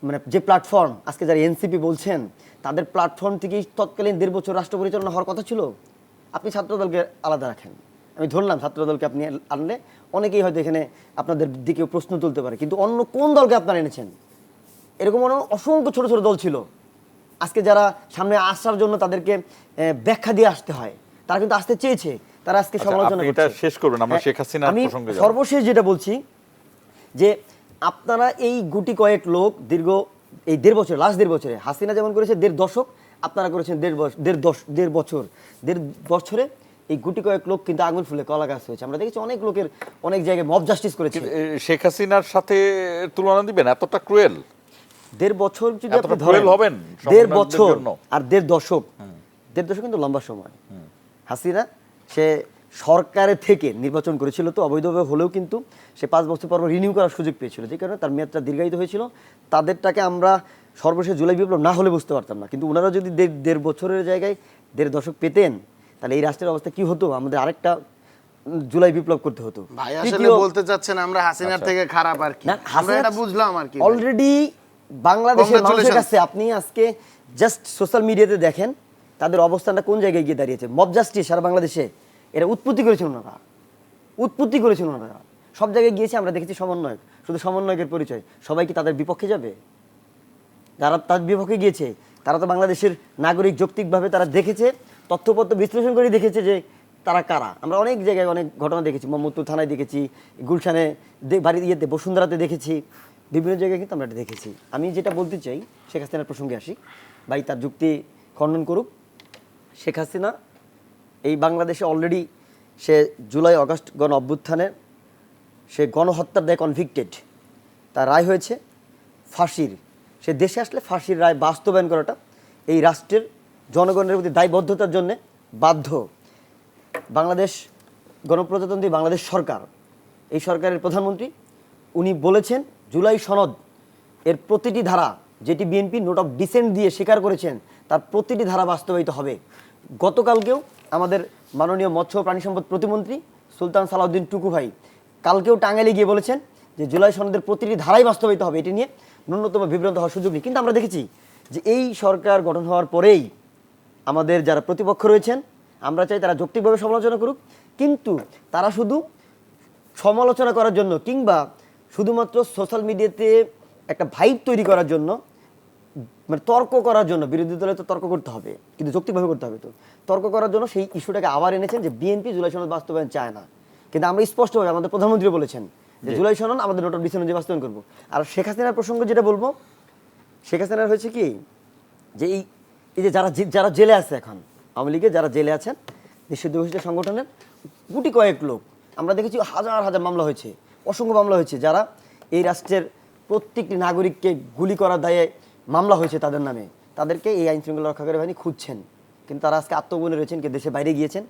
মানে যে প্ল্যাটফর্ম আজকে যারা এনসিপি বলছেন তাদের প্ল্যাটফর্ম থেকেই তৎকালীন 1.5 বছর রাষ্ট্র পরিচালনা হওয়ার কথা ছিল? আপনি ছাত্রদলকে আলাদা রাখেন, আমি ধরলাম ছাত্রদলকে আপনি আনলে অনেকেই হয়তো এখানে আপনাদের দিকেও প্রশ্ন তুলতে পারে, কিন্তু অন্য কোন দলকে আপনারা এনেছেন? এরকম অসংখ্য ছোট ছোট দল ছিল। আজকে যারা সামনে আসার জন্য তাদেরকে ব্যাখ্যা দিয়ে আসতে হয়, তারা কিন্তু আসতে চেয়েছে, তারা আজকে আচ্ছা, সমালোচনা আপনি এটা করছে। শেষ করবেন, আমরা শেখ হাসিনার আমি প্রসঙ্গে যাব। সর্বশেষ যেটা বলছি যে আপনারা এই গুটি কয়েক লোক দীর্ঘ এই 1.5 বছর, লাস্ট 1.5 বছরে হাসিনা যেমন করেছে 1.5 দশক, আপনারা করেছেন 1.5 বছর। 1.5 বছরে এই গুটি কয়েক লোক কিন্তু আঙুল ফুলে কলা গাছ হয়েছে। আমরা দেখেছি অনেক লোকের অনেক জায়গায় মব জাস্টিস করেছে। শেখ হাসিনার সাথে তুলনা দিবেন? এতটা ক্রুয়েল? 1.5 বছর যদি এতটা আপনি ধরেন, cruel হবেন 1.5 সম্মানদের বছর জন্য? আর 1.5 দশক, 1.5 দশক কিন্তু লম্বা সময়। হাসিনা সে সরকারের থেকে নির্বাচন করেছিল, তো অবৈধভাবে হলেও কিন্তু সে 5 বছর পর রিনিউ করার সুযোগ পেয়েছিল, যে কারণে তার মেয়াদটা দীর্ঘায়িত হয়েছিল। তাদেরটাকে আমরা সর্বশেষ জুলাই বিপ্লব না হলে বুঝতে পারতাম না, কিন্তু ওনারা যদি 1.5 বছরের জায়গায় 1.5 দশক পেতেন তাহলে এই রাষ্ট্রের অবস্থা কি হতো? আমাদের আরেকটা জুলাই বিপ্লব করতে হতো। ভাই আসলে বলতে চাচ্ছেন আমরা হাসিনার থেকে খারাপ আর কি? আমরা এটা বুঝলাম আর কি। অলরেডি বাংলাদেশের মানুষের কাছে আপনি আজকে জাস্ট সোশ্যাল মিডিয়াতে দেখেন তাদের অবস্থানটা কোন জায়গায় গিয়ে দাঁড়িয়েছে। মব জাস্টিস সারা বাংলাদেশে এটা উৎপত্তি করেছেন ওনারা, উৎপত্তি করেছেন ওনারা। সব জায়গায় গিয়েছে, আমরা দেখেছি সমন্বয়ক, শুধু সমন্বয়কের পরিচয়। সবাই কি তাদের বিপক্ষে যাবে? যারা তার বিপক্ষে গিয়েছে তারা তো বাংলাদেশের নাগরিক, যৌক্তিকভাবে তারা দেখেছে, তথ্যপত্র বিশ্লেষণ করে দেখেছে যে তারা কারা। আমরা অনেক জায়গায় অনেক ঘটনা দেখেছি, মোহাম্মদপুর থানায় দেখেছি, গুলশানে বাড়ি ইয়েতে বসুন্ধরাতে দেখেছি, বিভিন্ন জায়গায় কিন্তু আমরা এটা দেখেছি। আমি যেটা বলতে চাই, শেখ হাসিনার প্রসঙ্গে আসি, ভাই তার যুক্তি খণ্ডন করুক। শেখ হাসিনা এই বাংলাদেশে অলরেডি সে জুলাই অগাস্ট গণ অভ্যুত্থানের সে গণহত্যার দায়ে কনভিক্টেড, তার রায় হয়েছে ফাঁসির। সে দেশে আসলে ফাঁসির রায় বাস্তবায়ন করাটা এই রাষ্ট্রের জনগণের প্রতি দায়বদ্ধতার জন্যে বাধ্য। বাংলাদেশ গণপ্রজাতন্ত্রী বাংলাদেশ সরকার, এই সরকারের প্রধানমন্ত্রী উনি বলেছেন জুলাই সনদ এর প্রতিটি ধারা, যেটি বিএনপি নোট অফ ডিসেন্ট দিয়ে স্বীকার করেছেন, তার প্রতিটি ধারা বাস্তবায়িত হবে। গতকালকেও আমাদের মাননীয় মৎস্য ও প্রাণী সম্পদ প্রতিমন্ত্রী সুলতান সালাউদ্দিন টুকু ভাই কালকেও টাঙ্গাইলে গিয়ে বলেছেন যে জুলাই সনদের প্রতিটি ধারাই বাস্তবায়িত হবে, এটি নিয়ে ন্যূনতম বিভ্রান্ত হওয়ার সুযোগ নেই। কিন্তু আমরা দেখেছি যে এই সরকার গঠন হওয়ার পরেই আমাদের যারা প্রতিপক্ষ রয়েছেন, আমরা চাই তারা যৌক্তিকভাবে সমালোচনা করুক, কিন্তু তারা শুধু সমালোচনা করার জন্য কিংবা শুধুমাত্র সোশ্যাল মিডিয়াতে একটা ভাইব তৈরি করার জন্য, মানে তর্ক করার জন্য, বিরোধী দলে তো তর্ক করতে হবে কিন্তু যৌক্তিকভাবে করতে হবে, তো তর্ক করার জন্য সেই ইস্যুটাকে আবার এনেছেন যে বিএনপি জুলাই সনদ বাস্তবায়ন চায় না। কিন্তু আমরা স্পষ্টভাবে আমাদের প্রধানমন্ত্রী বলেছেন যে জুলাই সনদ আমাদের নোট অফ ডিসেন্ট অনুযায়ী বাস্তবায়ন করবো। আর শেখ হাসিনার প্রসঙ্গ যেটা বলবো, শেখ হাসিনার হয়েছে কি যে এই যে যারা জেলে আছে এখন, আওয়ামী লীগের যারা জেলে আছেন, নিষিদ্ধ ঘোষিত সংগঠনের গুটি কয়েক লোক, আমরা দেখেছি হাজার হাজার মামলা হয়েছে, অসংখ্য মামলা হয়েছে, যারা এই রাষ্ট্রের প্রত্যেকটি নাগরিককে গুলি করার দায়ে মামলা হয়েছে তাদের নামে, তাদেরকে এই আইন শৃঙ্খলা রক্ষাকারী বাহিনী খুঁজছেন। কিন্তু তারা আজকে আত্মগোপনে রয়েছেন, কে দেশে বাইরে গিয়েছেন।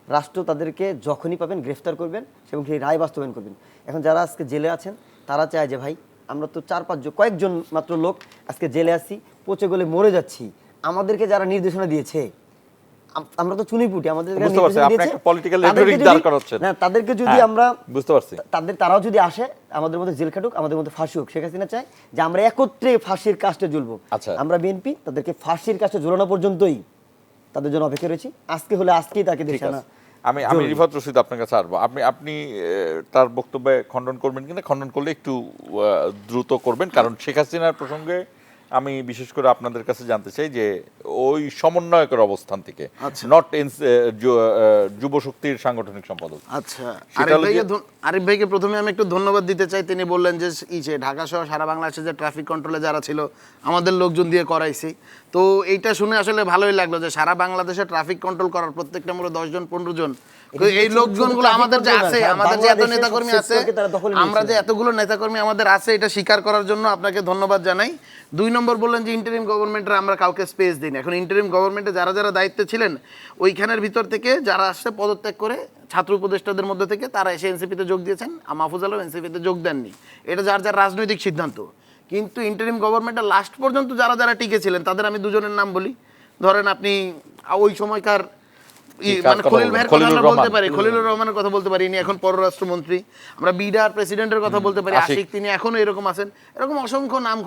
রাষ্ট্র তাদেরকে যখনই পাবেন গ্রেফতার করবেন এবং সেই রায় বাস্তবায়ন করবেন। এখন যারা আজকে জেলে আছেন তারা চায় যে ভাই আমরা তো 4-5 জন, কয়েকজন মাত্র লোক আজকে জেলে আছি, পচে গলে মরে যাচ্ছি, আমাদেরকে যারা নির্দেশনা দিয়েছে আমরা তো চুনিপুটি, আমাদের তাদেরকে যদি আমরা বুঝতে পারছি, তারাও যদি আসে আমাদের মধ্যে জেল খাটুক, আমাদের মধ্যে ফাঁসি হোক। শেখ হাসিনা চায় যে আমরা একত্রে ফাঁসির কাস্টে ঝুলবো। আমরা বিএনপি তাদেরকে ফাঁসির কাস্টে ঝুলানো পর্যন্তই তাদের জন্য অপেক্ষা রয়েছি। আজকে হলে আজকেই তাকে দেশে আনা আমি রিফাত রশিদ আপনার কাছে আসবো। আপনি তার বক্তব্যে খণ্ডন করবেন কিনা, খণ্ডন করলে একটু দ্রুত করবেন, কারণ শেখ হাসিনার প্রসঙ্গে আমি বিশেষ করে আপনাদের কাছে জানতে চাই যে ওই সমন্বয়কের অবস্থান থেকে, নট যুব শক্তির সাংগঠনিক সম্পাদক। আচ্ছা, আরিফ ভাইকে প্রথমে আমি একটু ধন্যবাদ দিতে চাই। তিনি বললেন যে ঢাকা সহ সারা বাংলাদেশে যে ট্রাফিক কন্ট্রোলে যারা ছিল আমাদের লোকজন দিয়ে করাইছি। তো এইটা শুনে আসলে ভালোই লাগলো যে সারা বাংলাদেশে ট্রাফিক কন্ট্রোল করার প্রত্যেকটা মোড়ে 10 জন 15 জন এই লোকজনগুলো আমাদের যে আছে, আমাদের যে এত নেতাকর্মী আছে, আমরা যে এতগুলো নেতাকর্মী আমাদের আছে, এটা স্বীকার করার জন্য আপনাকে ধন্যবাদ জানাই। 2 নম্বর বললেন যে ইন্টারিম গভর্নমেন্টের আমরা কাউকে স্পেস দিই না। এখন ইন্টারিম গভর্নমেন্টে যারা যারা দায়িত্বে ছিলেন ওইখানের ভিতর থেকে যারা আসছে পদত্যাগ করে ছাত্র উপদেষ্টাদের মধ্যে থেকে তারা এসে এনসিপিতে যোগ দিয়েছেন। মাহফুজ আলম এনসিপিতে যোগ দেননি, এটা যার যার রাজনৈতিক সিদ্ধান্ত। কিন্তু ইন্টারিম গভর্নমেন্টের লাস্ট পর্যন্ত যারা যারা টিকে ছিলেন তাদের আমি 2 জনের নাম বলি। ধরেন আপনি ওই সময়কার মানে খলিল ভাইয়ের কথা আমরা বলতে পারি, খলিলুর রহমানের কথা বলতে পারি, ইনি এখন পররাষ্ট্রমন্ত্রী। আমরা বিডার প্রেসিডেন্টের কথা বলতে পারি, আশিক, তিনি এখনো এরকম আছেন। এরকম অসংখ্য নাম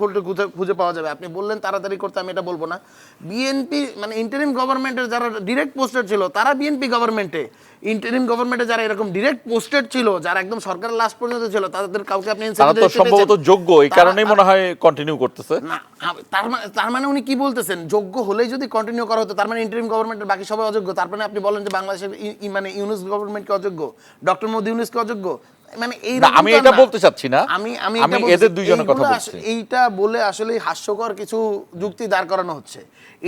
খুঁজে পাওয়া যাবে। আপনি বললেন তাড়াতাড়ি করতে, আমি এটা বলবো না। বিএনপি মানে ইন্টারিম গভর্নমেন্টের যারা ডিরেক্ট পোস্টেড ছিল তারা বিএনপি গভর্নমেন্টে, ইন্টারিম গভর্নমেন্টে যারা এরকম ডিরেক্ট পোস্টেড ছিল, যারা একদম সরকারের লাস্ট পর্যন্ত ছিল, তাদের কাউকে আপনি সম্ভবত যোগ্য, এই কারণেই মনে হয় কন্টিনিউ করতেছে না। তার মানে উনি কি বলতেছেন, যোগ্য হলেই যদি কন্টিনিউ করা হতো তার মানে ইন্টারিম গভর্নমেন্টের বাকি সবাই অযোগ্য? তার মানে আপনি বলেন যে বাংলাদেশের মানে ইউনুস গভর্নমেন্টকে অযোগ্য, ডক্টর মোদি ইউনুসকে অযোগ্য? মানে আমি এটা বলতে চাচ্ছি না, আমি এদের দুইজনের কথা বলছি। এইটা বলে আসলে হাস্যকর কিছু যুক্তি দাঁড় করানো হচ্ছে।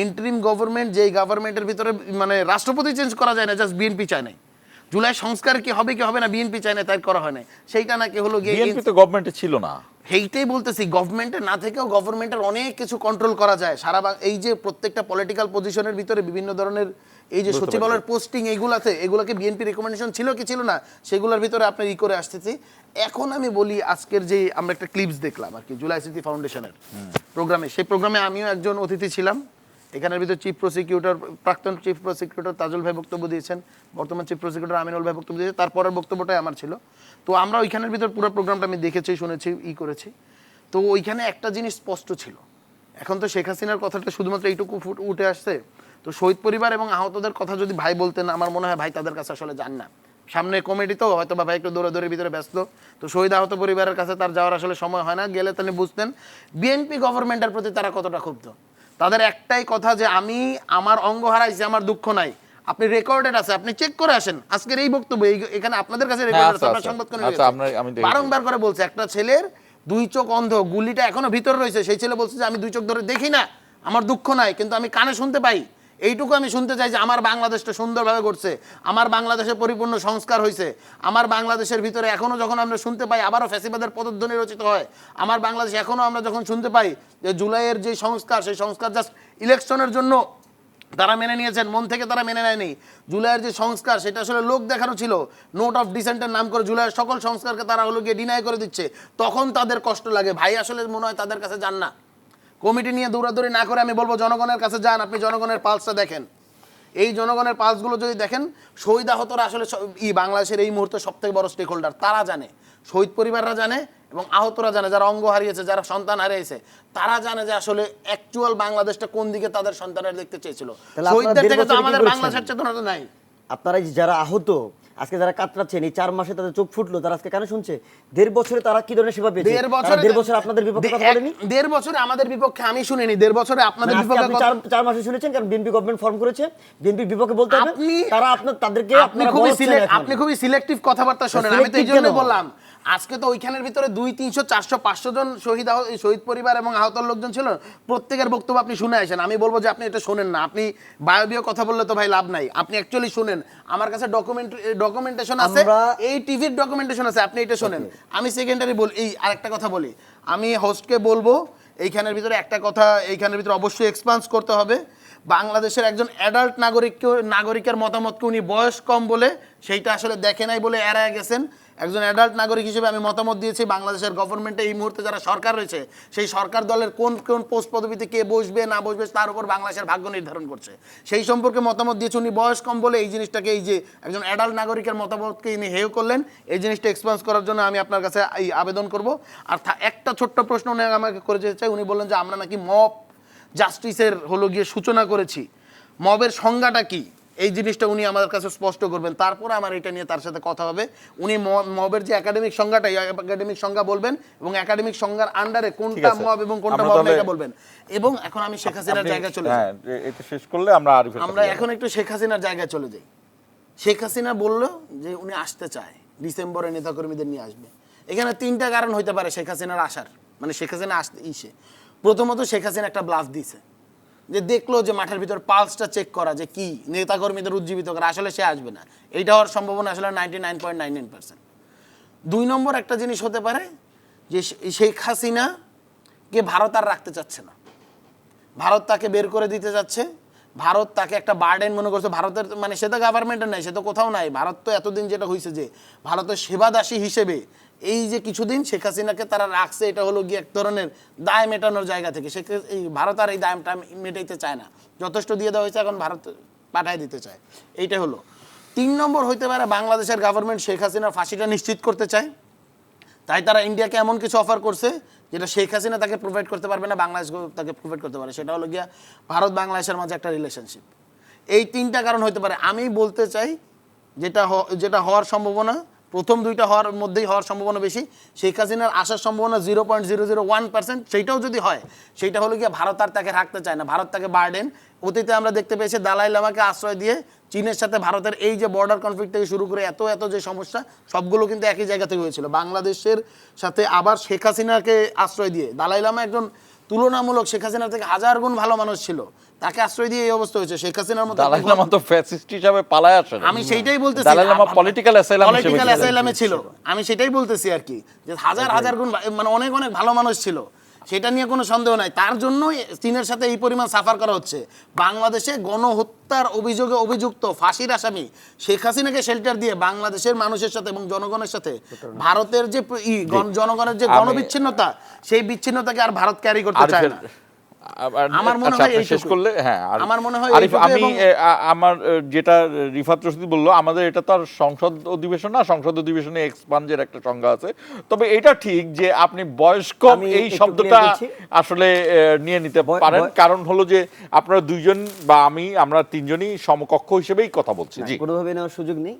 ইন্টারিম গভর্নমেন্ট যেই গভর্নমেন্টের ভিতরে মানে রাষ্ট্রপতি চেঞ্জ করা যায় না, জাস্ট বিএনপি চায় নাই। জুলাই সংস্কার কি হবে না বিএনপি চায় না, তাই করা হয় না। সেইটা নাকি হলো গিয়ে বিএনপি তো গভর্নমেন্টে ছিল না। সেইটাই বলতেছি, গভর্নমেন্টে না থেকেও গভর্নমেন্টের অনেক কিছু কন্ট্রোল করা যায়। এই যে প্রত্যেকটা পলিটিক্যাল পজিশনের ভিতরে বিভিন্ন ধরনের এই যে সচিবালয়ের পোস্টিং, এগুলোকে বিএনপি রেকমেন্ডেশন ছিল কি ছিল না, সেগুলোর ভিতরে আপনার করে আসতেছি। এখন আমি বলি, আজকের যে আমরা একটা ক্লিপস দেখলাম আর কি জুলাই স্মৃতি ফাউন্ডেশনের প্রোগ্রামে, সেই প্রোগ্রামে আমিও একজন অতিথি ছিলাম। এখানের ভিতরে চিফ প্রসিকিউটর, প্রাক্তন চিফ প্রসিকিউটর তাজুল ভাই বক্তব্য দিয়েছেন, বর্তমান চিফ প্রসিকিউটর আমিনুল ভাই বক্তব্য দিয়েছেন, তারপরের বক্তব্যটাই আমার ছিল। তো আমরা ওইখানের ভিতর পুরো প্রোগ্রামটা আমি দেখেছি, শুনেছি, করেছি। তো ওইখানে একটা জিনিস স্পষ্ট ছিল, এখন তো শেখ হাসিনার কথাটা শুধুমাত্র এইটুকু উঠে আসছে। তো শহীদ পরিবার এবং আহতদের কথা যদি ভাই বলতেন, আমার মনে হয় ভাই তাদের কাছে আসলে যান না। সামনে কমিটি তো হয়তো বা ভাই একটু দৌড়াদৌড়ির ভিতরে ব্যস্ত, তো শহীদ আহত পরিবারের কাছে তার যাওয়ার আসলে সময় হয় না। গেলে তিনি বুঝতেন বিএনপি গভর্নমেন্টের প্রতি তারা কতটা ক্ষুব্ধ। তাদের একটাই কথা যে আমি আমার অঙ্গ হারাইছি, আমার দুঃখ নাই। আপনি রেকর্ডেড আছে, আপনি চেক করে আসেন। আজকের এই বক্তব্য এখানে আপনাদের কাছে রেকর্ডেড আছে, আপনারা সংবাদকর্মী বারংবার করে বলছে একটা ছেলের 2 চোখ অন্ধ, গুলিটা এখনো ভিতরে রয়েছে, সেই ছেলে বলছে যে আমি 2 চোখ ধরে দেখি না, আমার দুঃখ নাই, কিন্তু আমি কানে শুনতে পাই। এইটুকু আমি শুনতে চাই যে আমার বাংলাদেশটা সুন্দরভাবে ঘটছে, আমার বাংলাদেশে পরিপূর্ণ সংস্কার হয়েছে, আমার বাংলাদেশের ভিতরে এখনো যখন আমরা শুনতে পাই আবারও ফ্যাসিবাদের পদধ্বনি রচিত হয়, আমার বাংলাদেশ এখনো আমরা যখন শুনতে পাই যে জুলাইয়ের যে সংস্কার, সেই সংস্কার জাস্ট ইলেকশনের জন্য তারা মেনে নিয়েছেন, মন থেকে তারা মেনে নেয়নি। জুলাইয়ের যে সংস্কার সেটা আসলে লোক দেখানো ছিল, নোট অফ ডিসেন্টের নাম করে জুলাইয়ের সকল সংস্কারকে তারা হলো গিয়ে ডিনাই করে দিচ্ছে, তখন তাদের কষ্ট লাগে। ভাই আসলে মনে হয় তাদের কাছে যান না। কমিটি নিয়ে দৌড়াদৌড়ি না করে আমি বলবো জনগণের কাছে যান, আপনি জনগণের পালসটা দেখেন। এই জনগণের পালসগুলো যদি দেখেন, শহীদ আহতরা আসলে বাংলাদেশের এই মুহূর্তে সবথেকে বড় স্টেক হোল্ডার। তারা জানে, শহীদ পরিবাররা জানে এবং আহতরা জানে, যারা অঙ্গ হারিয়েছে, যারা সন্তান হারিয়েছে, তারা জানে যে আসলে অ্যাকচুয়াল বাংলাদেশটা কোন দিকে তাদের সন্তানের দেখতে চেয়েছিল। শহীদদের থেকে তো আমাদের বাংলাদেশের চেতনাটা নাই। আপনারা যারা আহত, আজকে যারা কাতরাচ্ছেন, এই 4 মাসে তাদের চোখ ফুটলো, তারা আজকে কেন শুনছে? 1.5 বছরে তারা কি ধরনের সেবা পেয়েছে? 1.5 বছর আপনাদের বিপক্ষে কথা বলেনি? 1.5 বছরে আমাদের বিপক্ষে আমি শুনিনি, 1.5 বছরে আপনাদের বিপক্ষে 4 মাসে শুনেছেন। কারণ বিএনপি গভর্নমেন্ট ফর্ম করেছে, বিএনপির বিপক্ষে বলতে হবে। তারা তাদেরকে আপনি খুবই সিলেক্টিভ কথাবার্তা শোনেন। আমি তো এই জন্য বললাম, আজকে তো ওইখানের ভিতরে 200, 300, 400, 500 জন শহীদ পরিবার এবং আহত লোকজন ছিল, প্রত্যেকের বক্তব্য আপনি শুনে আসেন। আমি বলবো যে আপনি এটা শোনেন না, আপনি বায়োবিও কথা বললে তো ভাই লাভ নাই, আপনি অ্যাকচুয়ালি শুনেন। আমার কাছে ডকুমেন্টেশন আছে, এই টিভির ডকুমেন্টেশন আছে, আপনি এটা শোনেন। আমি সেকেন্ডারি বলি, এই আরেকটা কথা বলি, আমি হোস্টকে বলবো এইখানের ভিতরে একটা কথা এইখানের ভিতরে অবশ্যই এক্সপান্স করতে হবে। বাংলাদেশের একজন অ্যাডাল্ট নাগরিকের মতামতকে উনি বয়স কম বলে সেইটা আসলে দেখে নাই বলে এড়ায় গেছেন। একজন অ্যাডাল্ট নাগরিক হিসেবে আমি মতামত দিয়েছি, বাংলাদেশের গভর্নমেন্টে এই মুহূর্তে যারা সরকার রয়েছে, সেই সরকার দলের কোন কোন পোস্ট পদবিতে কে বসবে না বসবে তার উপর বাংলাদেশের ভাগ্য নির্ধারণ করছে। সেই সম্পর্কে মতামত দিয়েছে উনি বয়স কম বলে। এই জিনিসটাকে, এই যে একজন অ্যাডাল্ট নাগরিকের মতামতকে ইনি হেয় করলেন, এই জিনিসটা এক্সপান্স করার জন্য আমি আপনার কাছে এই আবেদন করব। আর একটা ছোট্ট প্রশ্ন উনি আমাকে করে যেতে চাই, উনি বললেন যে আমরা নাকি মব জাস্টিসের হলো গিয়ে সূচনা করেছি। মবের সংজ্ঞাটা কি? এই জিনিসটা উনি আমাদের কাছে স্পষ্ট করবেন, তারপরে আমার এটা নিয়ে তার সাথে কথা হবে। উনি মবের যে একাডেমিক সংজ্ঞাটা, এই একাডেমিক সংজ্ঞা বলবেন এবং একাডেমিক সংজ্ঞার আন্ডারে কোনটা আছে। মব এবং কোনটা আমরা মব না তাহলে- এটা বলবেন। এবং এখন আমি শেখ হাসিনার জায়গায় চলে যাই। হ্যাঁ, এটা শেষ করলে আমরা আরিফের আমরা কাছে এখন যাবো। একটু শেখ হাসিনার জায়গায় চলে যাই। শেখ হাসিনা বলল যে উনি আসতে চায়, ডিসেম্বরে নেতাকর্মীদের নিয়ে আসবে। এখানে 3টা কারণ হইতে পারে শেখ হাসিনার আসার, মানে শেখ হাসিনা আসতে ইসে। প্রথমত শেখ হাসিনা একটা ব্লাফ দিছে, যে দেখলো যে মাঠের ভিতর পালসটা চেক করা, যে কি নেতাকর্মীদের উজ্জীবিত করা, আসলে সে আসবে না। এইটা হওয়ার সম্ভাবনা আসলে 99.99%। 2 নম্বর একটা জিনিস হতে পারে যে শেখ হাসিনাকে ভারত আর রাখতে চাচ্ছে না, ভারত তাকে বের করে দিতে যাচ্ছে। ভারত তাকে একটা বার্ডেন মনে করছে। ভারতের মানে সে তো গভর্নমেন্টের নাই, সে তো কোথাও নাই। ভারত তো এতদিন যেটা হয়েছে যে ভারতের সেবাদাসী হিসেবে এই যে কিছুদিন শেখ হাসিনাকে তারা রাখছে, এটা হলো গিয়ে এক ধরনের দায় মেটানোর জায়গা থেকে। এই ভারত আর এই দায়টা মেটাইতে চায় না, যথেষ্ট দিয়ে দেওয়া হয়েছে, এখন ভারত পাঠায় দিতে চায়। এইটা হলো 3 নম্বর হইতে পারে বাংলাদেশের গভর্নমেন্ট শেখ হাসিনার ফাঁসিটা নিশ্চিত করতে চায়, তাই তারা ইন্ডিয়াকে এমন কিছু অফার করছে যেটা শেখ হাসিনা তাকে প্রোভাইড করতে পারবে না, বাংলাদেশ তাকে প্রোভাইড করতে পারে। সেটা হলো গিয়া ভারত বাংলাদেশের মাঝে একটা রিলেশনশিপ। এই 3টা কারণ হতে পারে। আমি বলতে চাই যেটা হওয়ার সম্ভাবনা, প্রথম 2টা হওয়ার মধ্যেই হওয়ার সম্ভাবনা বেশি। শেখ হাসিনার আসার সম্ভাবনা 0.001%। সেইটাও যদি হয়, সেইটা হলো গিয়ে ভারত আর তাকে রাখতে চায় না, ভারত তাকে বার্ডেন। অতীতে আমরা দেখতে পেয়েছি দালাই লামাকে আশ্রয় দিয়ে চীনের সাথে ভারতের এই যে বর্ডার কনফ্লিক্ট থেকে শুরু করে এত যে সমস্যা, সবগুলো কিন্তু একই জায়গা থেকে হয়েছিল। বাংলাদেশের সাথে আবার শেখ হাসিনাকে আশ্রয় দিয়ে, দালাই লামা একজন তুলনামূলক শেখ হাসিনার থেকে 1000 গুণ ভালো মানুষ ছিল, তাকে আশ্রয় দিয়ে এই অবস্থা হয়েছে। শেখ হাসিনার মতো দালাই লামা তো ফ্যাসিস্ট হিসাবে পালায় আসে না। আমি সেইটাই বলতেছি, দালাই লামা পলিটিক্যাল অ্যাসাইলামে ছিল। আমি সেটাই বলতেছি আর কি, যে হাজার গুণ মানে অনেক ভালো মানুষ ছিল, সেটা নিয়ে কোনো সন্দেহ নাই। তার জন্যই চীনের সাথে এই পরিমাণ সাফার করা হচ্ছে। বাংলাদেশে গণহত্যার অভিযোগে অভিযুক্ত ফাঁসির আসামি শেখ হাসিনাকে শেল্টার দিয়ে বাংলাদেশের মানুষের সাথে এবং জনগণের সাথে ভারতের যে জনগণের যে গণবিচ্ছিন্নতা, সেই বিচ্ছিন্নতাকে আর ভারত ক্যারি করতে চায় না। আমার মনে হয় শেষ করলে হ্যাঁ, আমার মনে হয় আরিফ, আমি আমার যেটা রিফাত রশিদ বললো, আমাদের এটা তো আর সংসদ অধিবেশন না, সংসদ অধিবেশনে এক্সপাঞ্জের একটা সংজ্ঞা আছে। তবে এটা ঠিক যে আপনি বয়স্ক এই শব্দটা আসলে নিয়ে নিতে পারেন, কারণ হলো যে আপনারা 2জন বা আমরা 3জনই সমকক্ষ হিসেবেই কথা বলছি। জি, কোনোভাবে নেওয়ার সুযোগ নেই।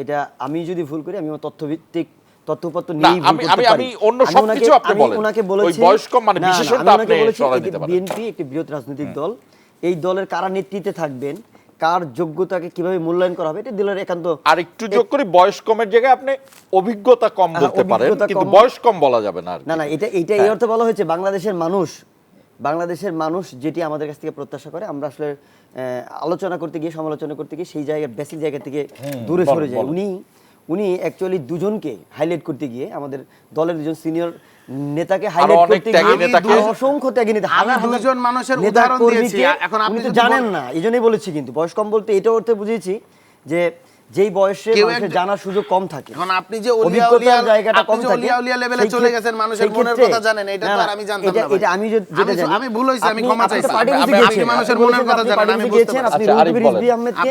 এটা আমি যদি ভুল করি, আমি আমার তথ্যভিত্তিক তথ্যপত্র না, নিয়েই ভুল করতে পারি। আমি অন্য সবকিছু আপনি বলেন, ওনাকে বলেছি ওই বয়স্ক মানে বিশেষণটা আপনি সরাই দিতে পারেন। বিএনপি একটি বৃহৎ রাজনৈতিক দল, এই দলের কারা নেতৃত্বে থাকবেন, কার যোগ্যতাকে কিভাবে মূল্যায়ন করা হবে, এটা দলের একান্ত। আর একটু যোগ করে বয়স কমের জায়গায় আপনি অভিজ্ঞতা কম বলতে পারেন, কিন্তু বয়স কম বলা যাবে না। না, এটা এই অর্থে বলা হয়েছে, বাংলাদেশের মানুষ যেটি আমাদের কাছ থেকে প্রত্যাশা করে, আমরা আসলে আলোচনা করতে গিয়ে, সমালোচনা করতে গিয়ে সেই জায়গায় বেসিক জায়গা থেকে দূরে সরে যাই। উনি অ্যাকচুয়ালি 2জনকে হাইলাইট করতে গিয়ে, আমাদের দলের 2জন সিনিয়র নেতাকে হাইলাইট করতে গিয়ে অসংখ্য ত্যাগী নেতা, আমি 2জন মানুষের উদাহরণ দিয়েছি। এখন আপনি তো জানেন না, এইজন্যই বলেছি। কিন্তু বয়স কম বলতে এটা অর্থে বুঝিয়েছি যে যেই বয়সে মানুষের জানার সুযোগ কম থাকে, এখন আপনি যে অভিজ্ঞতার জায়গাটা কম থাকে, ওলিয়া লেভেলে চলে গেছেন, মানুষের মনের কথা জানেন, এটা তো আর আমি জানতাম না। এটা আমি যেটা জানি, আমি ভুল হইছে, আমি ক্ষমা চাইছি। আপনি মানুষের মনের কথা জানেন, আমি বুঝতে পারছি। আপনি রিজভী আহমেদকে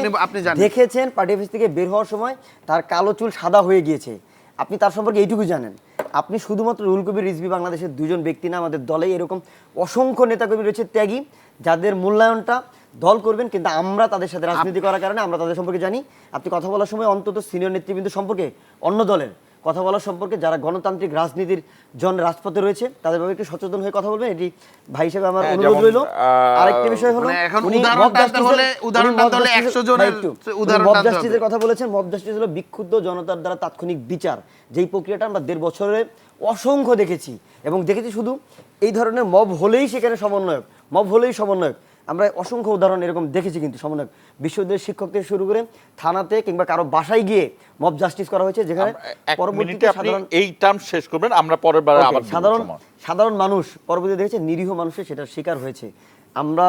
দেখেছেন পার্টি অফিস থেকে বের হওয়ার সময় তার কালো চুল সাদা হয়ে গিয়েছে, আপনি তার সম্পর্কে এইটুকু জানেন। আপনি শুধুমাত্র রুহুল কবির রিজভী বাংলাদেশের 2জন ব্যক্তি না, আমাদের দলে এরকম অসংখ্য নেতাকর্মী রয়েছে ত্যাগী, যাদের মূল্যায়নটা দল করবেন, কিন্তু আমরা তাদের সাথে রাজনীতি করার কারণে আমরা তাদের সম্পর্কে জানি। আপনি কথা বলার সময় অন্তত সিনিয়র নেতৃবৃন্দ সম্পর্কে, অন্য দলের কথা বলার সম্পর্কে, যারা গণতান্ত্রিক রাজনীতির জন্য রাজপথে রয়েছে, তাদের ব্যাপারে একটু সচেতন হয়ে কথা বলবেন, এটি ভাই হিসেবে আমার অনুরোধ রইল। আরেকটি বিষয় হলো, মব জাস্টিসের কথা বলেছেন। মব জাস্টিস হলো বিক্ষুব্ধ জনতার দ্বারা তাৎক্ষণিক বিচার, যেই প্রক্রিয়াটা আমরা 1.5 বছরে অসংখ্য দেখেছি, এবং দেখেছি শুধু এই ধরনের মব হলেই সেখানে সমন্বয়ক, আমরা অসংখ্য উদাহরণ এরকম দেখেছি। কিন্তু সমন্বয়ক বিশ্ববিদ্যালয়ের শিক্ষক থেকে শুরু করে থানাতে কিংবা কারো বাসায় গিয়ে মব জাস্টিস করা হয়েছে, যেখানে পরবর্তীতে এই টার্ম শেষ করবেন, আমরা পরের বার আবার সাধারণ মানুষ পরবর্তীতে দেখেছে নিরীহ মানুষের সেটার শিকার হয়েছে। আমরা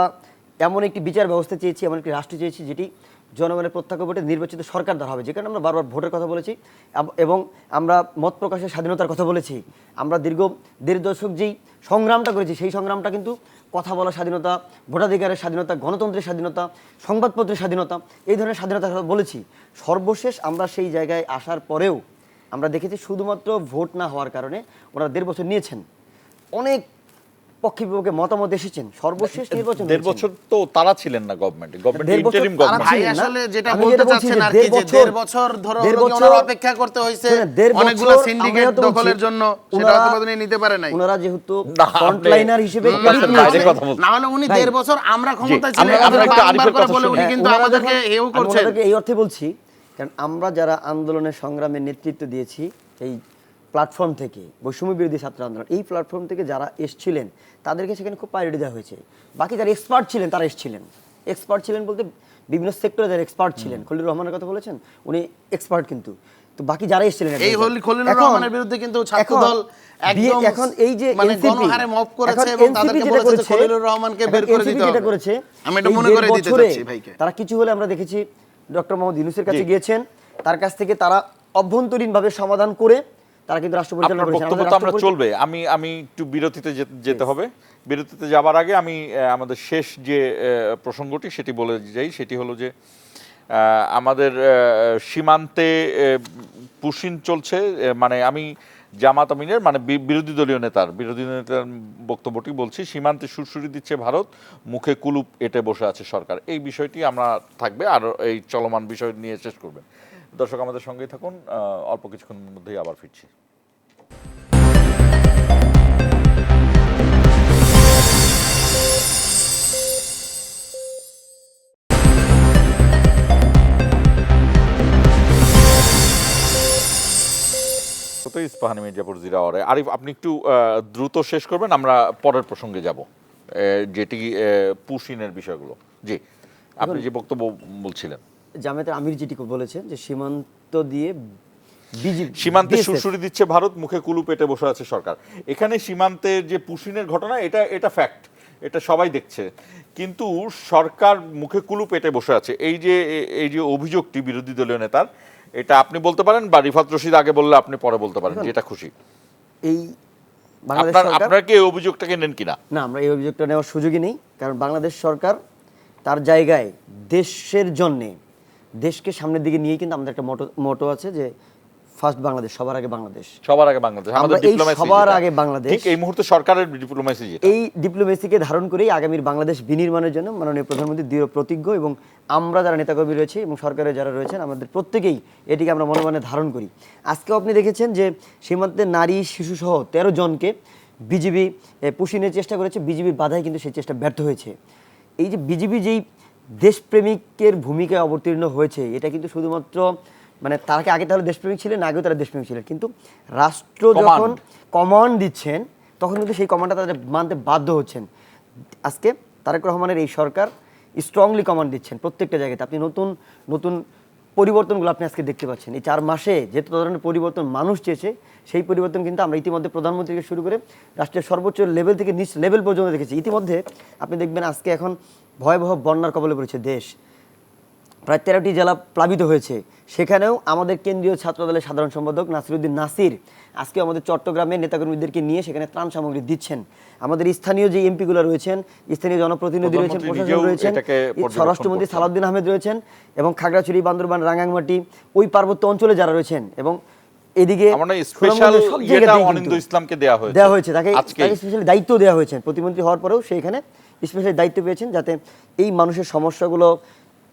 এমন একটি বিচার ব্যবস্থা চেয়েছি, এমন একটি রাষ্ট্র চেয়েছি যেটি জনগণের প্রত্যক্ষ ভোটে নির্বাচিত সরকার দ্বারা হবে, যেখানে আমরা বারবার ভোটের কথা বলেছি এবং আমরা মত প্রকাশের স্বাধীনতার কথা বলেছি। আমরা দীর্ঘ 1.5 দশক যেই সংগ্রামটা করেছি, সেই সংগ্রামটা কিন্তু কথা বলার স্বাধীনতা, ভোটাধিকারের স্বাধীনতা, গণতন্ত্রের স্বাধীনতা, সংবাদপত্রের স্বাধীনতা, এই ধরনের স্বাধীনতার কথা বলেছি। সর্বশেষ আমরা সেই জায়গায় আসার পরেও আমরা দেখেছি শুধুমাত্র ভোট না হওয়ার কারণে ওনারা 1.5 বছর নিয়েছেন, অনেক পক্ষে বিপক্ষে মতামত এসেছেন। সর্বশেষ নির্বাচন 1.5 বছর তো তারা ছিলেন না গভর্নমেন্টে, গভর্নমেন্ট 1.5 বছর ইন্টারিম তারা গভর্নমেন্ট। ভাই ছিলেন না। আসলে যেটা আমি বলতে যেটা বলছি চাচ্ছেন যে আর কি, যে 1.5 বছর ধরে দেড় হলো কি বছর ওনারা অপেক্ষা করতে হয়েছে শুনেন, 1.5 অনেকগুলো বছর সিন্ডিকেট আমরা তো বলছি, দখলের জন্য, সেটা ওনারা- হয়তো উনি নিতে পারে নাই। ওনারা যেহেতু না, আপনি- ফ্রন্টলাইনার হিসেবে বাইরে কথা বলছেন। না হলে উনি ভাই, 1.5 বছর আমরা ক্ষমতায় আমরা ছিলাম একটু বারবার আরিফের করে কথা বলে শুনি। উনি কিন্তু ওনারা আমাদেরকে যখন- এও আমি করছেন। ওনাদেরকে এই অর্থে বলছি, কারণ আমরা যারা আন্দোলনের সংগ্রামে নেতৃত্ব দিয়েছি এই প্ল্যাটফর্ম থেকে, বৈষম্য বিরোধী ছাত্র আন্দোলন, এই প্ল্যাটফর্ম থেকে যারা এসছিলেন তাদেরকে সেখানে খুব প্রায়োরিটি দেওয়া হয়েছে। বাকি যারা এক্সপার্ট ছিলেন তারা এসছিলেন। এক্সপার্ট ছিলেন বলতে বিভিন্ন সেক্টরে যারা এক্সপার্ট ছিলেন, খলিলুর রহমানের কথা বলেছেন, উনি এক্সপার্ট, কিন্তু তো বাকি যারা এসছিলেন এই খলিলুর এখন- রহমানের বিরুদ্ধে কিন্তু ছাত্র এখন দল একদম এখন এই যে মানে NCP গণহারে মব করেছে এখন এবং NCP তাদেরকে যেটা বলেছে যে করেছে, খলিলুর রহমানকে বের এখন করে NCP দিতে যেটা হবে। করেছে, আমি এটা এই মনে করে 1.5 দিতে বছরে চাচ্ছি ভাইকে। তারা কিছু হলে আমরা দেখেছি ডক্টর মোহাম্মদ ইউনূসের কাছে গিয়েছেন, তার কাছ থেকে তারা অভ্যন্তরীণভাবে সমাধান করে তারা কিন্তু রাষ্ট্র পরিচালনা আপনার করেছেন। বক্তব্য আমাদের তো আমরা রাষ্ট্র চলবে, আমি একটু বিরতিতে যেতে হবে। বিরতিতে যাবার আগে আমি আমাদের শেষ যে প্রসঙ্গটি সেটি বলে যাই। সেটি হলো যে আমাদের সীমান্তে পুশিন চলছে, মানে আমি জামাত আমিনের মানে বিরোধী দলীয় নেতার বক্তব্যটি বলছি। সীমান্তে সুরসুরি দিচ্ছে ভারত, মুখে কুলুপ এঁটে বসে আছে সরকার। এই বিষয়টি আমরা থাকবে আর এই চলমান বিষয় নিয়ে শেষ করবেন। দর্শক আমাদের সঙ্গেই থাকুন, অল্প কিছুক্ষণের মধ্যেই আবার ফিরছি। ইস্পাহানি মির্জাপুর জিরাওয়ারে। আরিফ, আপনি একটু দ্রুত শেষ করবেন, আমরা পরের প্রসঙ্গে যাব, যেটি পুশিনের বিষয়গুলো। জি, আপনি যে বক্তব্য বলছিলেন। জামায়াতের আমির যেটি বলেছেন যে সীমান্ত দিয়ে সীমান্তে সুরসুরি দিচ্ছে ভারত, মুখে কুলু পেটে বসে আছে সরকার। এখানে সীমান্তের যে পুশিনের ঘটনা, এটা ফ্যাক্ট, এটা সবাই দেখছে, কিন্তু সরকার মুখে কুলু পেটে বসে আছে। এই যে অভিযোগটি বিরোধী দলীয় নেতার, এটা আপনি বলতে পারেন বা রিফাত রশিদ আগে বললে আপনি পরে বলতে পারেন, যেটা খুশি। এই বাংলাদেশ সরকার, আপনারা কি এই অভিযোগটাকে নেন কিনা? না, আমরা এই অভিযোগটা নেওয়ার সুযোগই নেই, কারণ বাংলাদেশ সরকার তার জায়গায় দেশের জন্যে, দেশকে সামনের দিকে নিয়ে কিন্তু আমাদের একটা মোটো আছে যে ফার্স্ট বাংলাদেশ, সবার আগে বাংলাদেশ, সবার আগে বাংলাদেশ, আমরা আমাদের এই ডিপ্লোম্যাসি সবার যেটা। আগে বাংলাদেশ, ঠিক এই মুহূর্তে সরকারের ডিপ্লোম্যাসি যেটা, এই ডিপ্লোমেসিকে ধারণ করেই আগামীর বাংলাদেশ বিনির্মাণের জন্য মাননীয় প্রধানমন্ত্রী দৃঢ় প্রতিজ্ঞ, এবং আমরা যারা নেতাকর্মী রয়েছে এবং সরকারে যারা রয়েছেন আমাদের প্রত্যেকেই এটিকে আমরা মনে মনে ধারণ করি। আজকেও আপনি দেখেছেন যে সীমান্তে নারী শিশুসহ 13 জনকে বিজিবি পুশিনের চেষ্টা করেছে, বিজিবির বাধায় কিন্তু সেই চেষ্টা ব্যর্থ হয়েছে। এই যে বিজিবি যেই দেশপ্রেমিকের ভূমিকায় অবতীর্ণ হয়েছে, এটা কিন্তু শুধুমাত্র মানে তারা কি আগে তাহলে দেশপ্রেমিক ছিলেন, আগেও তারা দেশপ্রেমিক ছিলেন, কিন্তু রাষ্ট্র যখন কমান্ড দিচ্ছেন তখন কিন্তু সেই কমান্ডটা তাদের মানতে বাধ্য হচ্ছেন। আজকে তারেক রহমানের এই সরকার স্ট্রংলি কমান্ড দিচ্ছেন প্রত্যেকটা জায়গাতে। আপনি নতুন নতুন পরিবর্তনগুলো আপনি আজকে দেখতে পাচ্ছেন। এই 4 মাসে যে ধরনের পরিবর্তন মানুষ চেয়েছে, সেই পরিবর্তন কিন্তু আমরা ইতিমধ্যে প্রধানমন্ত্রী থেকে শুরু করে রাষ্ট্রের সর্বোচ্চ লেভেল থেকে নিচ লেভেল পর্যন্ত দেখেছি। ইতিমধ্যে আপনি দেখবেন আজকে এখন ভয়াবহ বন্যার কবলে পড়েছে দেশ, প্রায় 13টি জেলা প্লাবিত হয়েছে। সেখানেও আমাদের কেন্দ্রীয় ছাত্রদলের সাধারণ সম্পাদক নাসিরউদ্দিন নাসির আজকে আমাদের চট্টগ্রামে নেতাকর্মীদেরকে নিয়ে সেখানে ত্রাণ সামগ্রী দিচ্ছেন। আমাদের স্থানীয় যে এমপিগুলো রয়েছেন, স্থানীয় জনপ্রতিনিধি রয়েছেন, প্রশাসন রয়েছেন, স্বরাষ্ট্রমন্ত্রী সালাউদ্দিন আহমেদ রয়েছেন, এবং খাগড়াছড়ি, বান্দরবান, রাঙ্গামাটি ওই পার্বত্য অঞ্চলে যারা রয়েছেন, এবং এদিকে ইসলামকে দেওয়া হয়েছে, তাকে স্পেশালি দায়িত্ব দেওয়া হয়েছে। প্রতিমন্ত্রী হওয়ার পরেও সেইখানে স্পেশালি দায়িত্ব পেয়েছেন যাতে এই মানুষের সমস্যাগুলো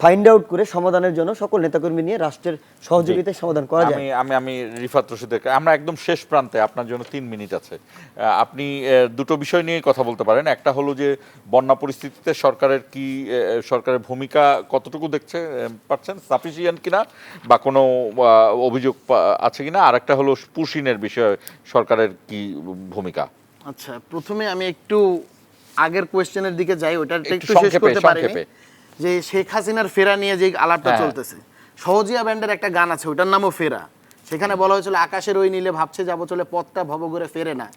ফাইন্ড আউট করে সমাধানের জন্য সকল নেতাকর্মী নিয়ে রাষ্ট্রের সহযোগিতায় সমাধান করা যায়। আমি রিফাত রশিদের, আমরা একদম শেষ প্রান্তে, আপনার জন্য 3 মিনিট আছে। আপনি দুটো বিষয় নিয়ে কথা বলতে পারেন। একটা হলো যে বন্যা পরিস্থিতিতে সরকারের ভূমিকা কতটুকু দেখছে পাচ্ছেন, সাফিসিয়েন্ট কিনা বা কোনো অভিযোগ আছে কিনা, আর একটা হলো পুশিনের বিষয়ে সরকারের কি ভূমিকা। আচ্ছা, প্রথমে আমি একটু আগের কোয়েশ্চেনের দিকে যাই, ওটা একটু শেষ করতে পারিনি। যে শেখ হাসিনার ফেরা নিয়ে যে আলাপটা চলতেছে, সহজিয়া ব্যান্ডের একটা গান আছে, ওটার নামও ফেরা। সেখানে বলা হয়েছিল আকাশের ওই নীলে ভাবছে যাবো চলে, পথটা ভব করে ফেরে না,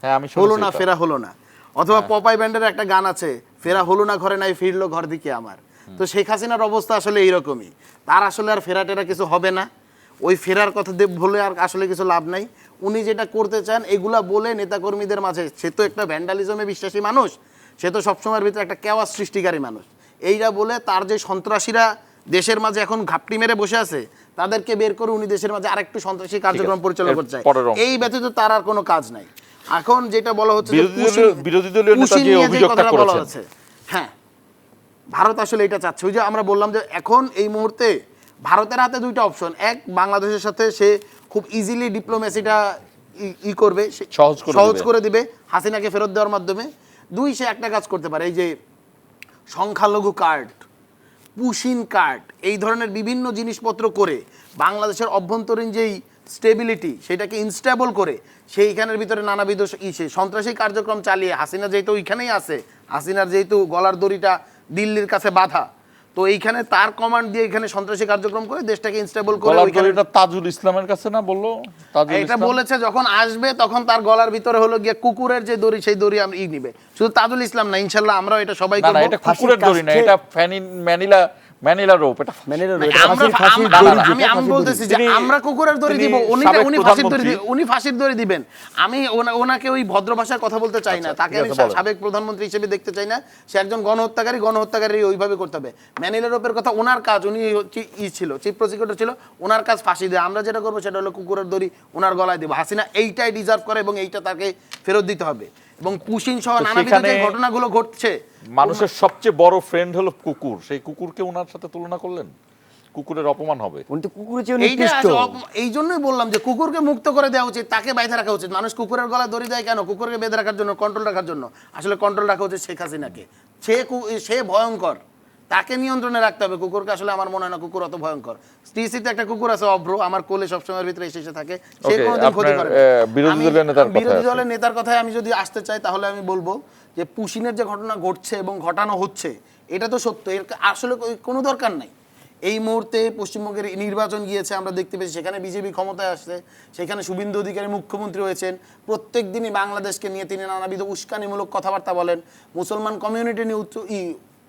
হলো না ফেরা হলো না। অথবা পপাই ব্যান্ডের একটা গান আছে, ফেরা হলো না ঘরে নাই, ফিরলো ঘর দিকে আমার। তো শেখ হাসিনার অবস্থা আসলে এইরকমই, তার আসলে আর ফেরা টেরা কিছু হবে না। ওই ফেরার কথা বলে আর আসলে কিছু লাভ নাই। উনি যেটা করতে চান এগুলা বলে নেতাকর্মীদের মাঝে, সে তো একটা ভ্যান্ডালিজমে বিশ্বাসী মানুষ, সে তো সবসময়ের ভিতরে একটা কেওয়াস সৃষ্টিকারী মানুষ, এইটা বলে তার যে সন্ত্রাসীরা দেশের মাঝে এখন ঘাপটি মেরে বসে আছে তাদেরকে বের করে উনি দেশের মাঝে আরেকটু সন্ত্রাসী কার্যক্রম পরিচালনা করতে চায়। পরের অংশ। এই ব্যতীত তার আর কোনো কাজ নাই। এখন যেটা বলা হচ্ছে যে বিরোধী দলীয় নেতা পুশিন যে নিয়ে অভিযোগটা কথাটা বলা করেছেন। হচ্ছে, হ্যাঁ ভারত আসলে এটা চাচ্ছে। ওই যে আমরা বললাম যে এখন এই মুহূর্তে ভারতের হাতে দুইটা অপশন, এক বাংলাদেশের সাথে সে খুব ইজিলি ডিপ্লোমেসিটা করবে, সহজ করে দিবে হাসিনাকে ফেরত দেওয়ার মাধ্যমে। দুই, সে একটা কাজ করতে পারে, এই যে সংখ্যালঘু কার্ড, পুশিন কার্ড, এই ধরনের বিভিন্ন জিনিসপত্র করে বাংলাদেশের অভ্যন্তরীণ যেই স্টেবিলিটি সেটাকে ইনস্টেবল করে সেইখানের ভিতরে নানাবিধ সন্ত্রাসী কার্যক্রম চালিয়ে, হাসিনা যেহেতু ওইখানেই আছে, হাসিনার যেহেতু গলার দড়িটা দিল্লির কাছে বাঁধা, তো এইখানে তার কমান্ড দিয়ে এখানে সন্ত্রাসী কার্যক্রম করে দেশটাকে ইনস্টেবল করে এটা তাজুল ইসলামের কাছে না বললো, এটা বলেছে যখন আসবে তখন তার গলার ভিতরে হলো গিয়ে কুকুরের যে দড়ি, সেই দড়ি আমি নিবে। শুধু তাজুল ইসলাম না, ইনশাল্লাহ আমরা এটা সবাই করব। এটা কুকুরের দড়ি না, এটা ম্যানিলা রোপ, এটা আমি বলতেছি যে আমরা কুকুরের দড়ি দিব, উনি ফাঁসির দড়ি দিবেন। আমি ওনাকে ওই ভদ্র ভাষায় কথা বলতে চাই না, তাকে আমি সাবেক প্রধানমন্ত্রী হিসেবে দেখতে চাই না। সে একজন গণহত্যাকারী ওইভাবে করতে হবে। ম্যানিলা রোপের কথা ওনার কাজ, উনি ছিল চিফ প্রসিকিউটর ছিল, ওনার কাজ ফাঁসি দেয়। আমরা যেটা করবো সেটা হলো কুকুরের দড়ি ওনার গলায় দেবো। হাসিনা এইটাই ডিজার্ভ করে এবং এইটা তাকে ফেরত দিতে হবে। এবং পুশিন সহ নানাবিধ যে ঘটনাগুলো ঘটছে, মানুষের সবচেয়ে বড় ফ্রেন্ড হলো কুকুর, সেই কুকুরকে ওনার সাথে তুলনা করলেন, কুকুরের অপমান হবে। এই জন্যই বললাম যে কুকুরকে মুক্ত করে দেওয়া উচিত, তাকে বাইধে রাখা উচিত। মানুষ কুকুরের গলায় দড়ি দেয় কেন? কুকুরকে বেঁধে রাখার জন্য, কন্ট্রোল রাখার জন্য। আসলে কন্ট্রোল রাখা উচিত শেখ হাসিনাকে। সে ভয়ঙ্কর, তাকে নিয়ন্ত্রণে রাখতে হবে। কুকুরকে আসলে আমার মনে হয় না কুকুর অত ভয়ঙ্কর। স্ত্রীতে একটা কুকুর আছে অভ্র, আমার কোলে সবসময়ের ভিতরে এসে থাকে, সে কোনোদিন ক্ষতি করে না। বিরোধী দলের নেতার কথায় আমি যদি আসতে চাই তাহলে আমি বলবো যে পুশিনের যে ঘটনা ঘটছে এবং ঘটানো হচ্ছে এটা তো সত্য, এর আসলে কোনো দরকার নাই। এই মুহূর্তে পশ্চিমবঙ্গের নির্বাচন গিয়েছে, আমরা দেখতে পেয়েছি সেখানে বিজেপি ক্ষমতায় আসছে, সেখানে শুভেন্দু অধিকারী মুখ্যমন্ত্রী হয়েছেন। প্রত্যেক দিনই বাংলাদেশকে নিয়ে তিনি নানাবিধ উস্কানিমূলক কথাবার্তা বলেন, মুসলমান কমিউনিটি নিয়ে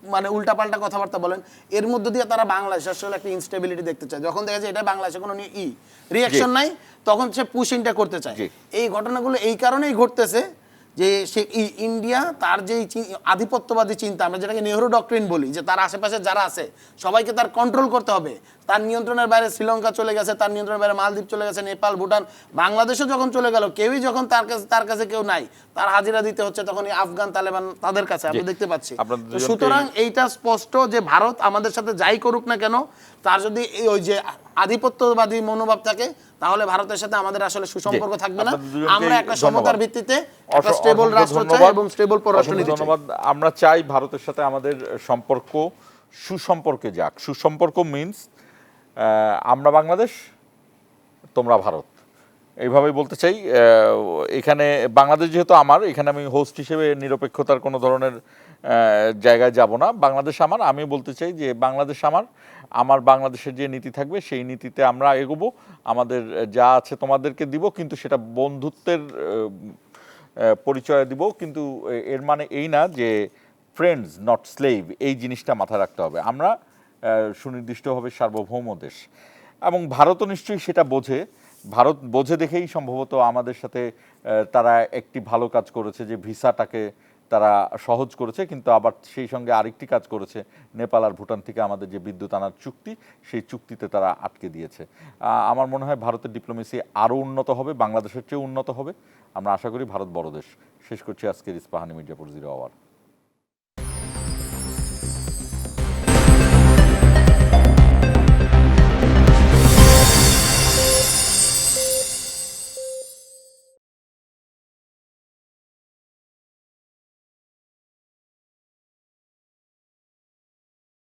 মানে উল্টাপাল্টা কথাবার্তা বলেন। এর মধ্য দিয়ে তারা বাংলাদেশ আসলে একটা ইনস্টেবিলিটি দেখতে চায়। যখন দেখা যায় এটা বাংলাদেশে কোনো রিয়াকশন নাই, তখন সে পুশিংটা করতে চায়। এই ঘটনাগুলো এই কারণেই ঘটতেছে যে সে ইন্ডিয়া তার যে আধিপত্যবাদী চিন্তা, আমরা যেটাকে নেহরু ডক্ট্রিন বলি, যে তার আশেপাশে যারা আছে সবাইকে তার কন্ট্রোল করতে হবে। তার নিয়ন্ত্রণের বাইরে শ্রীলঙ্কা চলে গেছে, তার নিয়ন্ত্রণের বাইরে মালদ্বীপ চলে গেছে, নেপাল, ভুটান, বাংলাদেশও যখন চলে গেল, কেউই যখন তার কাছে কেউ নাই, তার হাজিরা দিতে হচ্ছে তখন এই আফগান তালেবান তাদের কাছে আমরা দেখতে পাচ্ছি। সুতরাং এইটা স্পষ্ট যে ভারত আমাদের সাথে যাই করুক না কেন, তার যদি ওই যে আধিপত্যবাদী মনোভাব থাকে, তাহলে ভারতের সাথে আমাদের আসলে সুসম্পর্ক থাকবে না। আমরা একটা সমতার ভিত্তিতে একটা স্টেবল রাষ্ট্র চাই এবং স্টেবল পররাষ্ট্রনীতি চাই। ধন্যবাদ। আমরা চাই ভারতের সাথে আমাদের সম্পর্ক সুসম্পর্কে যাক। সুসম্পর্ক মিন্স আমরা বাংলাদেশ, তোমরা ভারত, এইভাবেই বলতে চাই। এখানে বাংলাদেশ যেহেতু আমার, এখানে আমি হোস্ট হিসেবে নিরপেক্ষতার কোনো ধরনের জায়গায় যাব না। বাংলাদেশ আমার, আমি বলতে চাই যে বাংলাদেশ আমার বাংলাদেশের যে নীতি থাকবে সেই নীতিতে আমরা এগোবো। আমাদের যা আছে তোমাদেরকে দিব, কিন্তু সেটা বন্ধুত্বের পরিচয় দিব। কিন্তু এর মানে এই না যে ফ্রেন্ডস নট স্লেভ, এই জিনিসটা মাথায় রাখতে হবে। আমরা সুনির্দিষ্টভাবে সার্বভৌম দেশ এবং ভারতও নিশ্চয়ই সেটা বোঝে। ভারত বোঝে দেখেই সম্ভবত আমাদের সাথে তারা একটি ভালো কাজ করেছে, যে ভিসাটাকে তারা সহজ করেছে, কিন্তু আবার সেই সঙ্গে আরেকটি কাজ করেছে, নেপাল আর ভুটান থেকে আমাদের যে বিদ্যুৎ আনার চুক্তি, সেই চুক্তিতে তারা আটকে দিয়েছে। আমার মনে হয় ভারতের ডিপ্লোমেসি আরও উন্নত হবে, বাংলাদেশের চেয়েও উন্নত হবে। আমরা আশা করি ভারত বড় দেশ। শেষ করছি আজকের ইস্পাহানি মির্জাপুর 0 আওয়ার।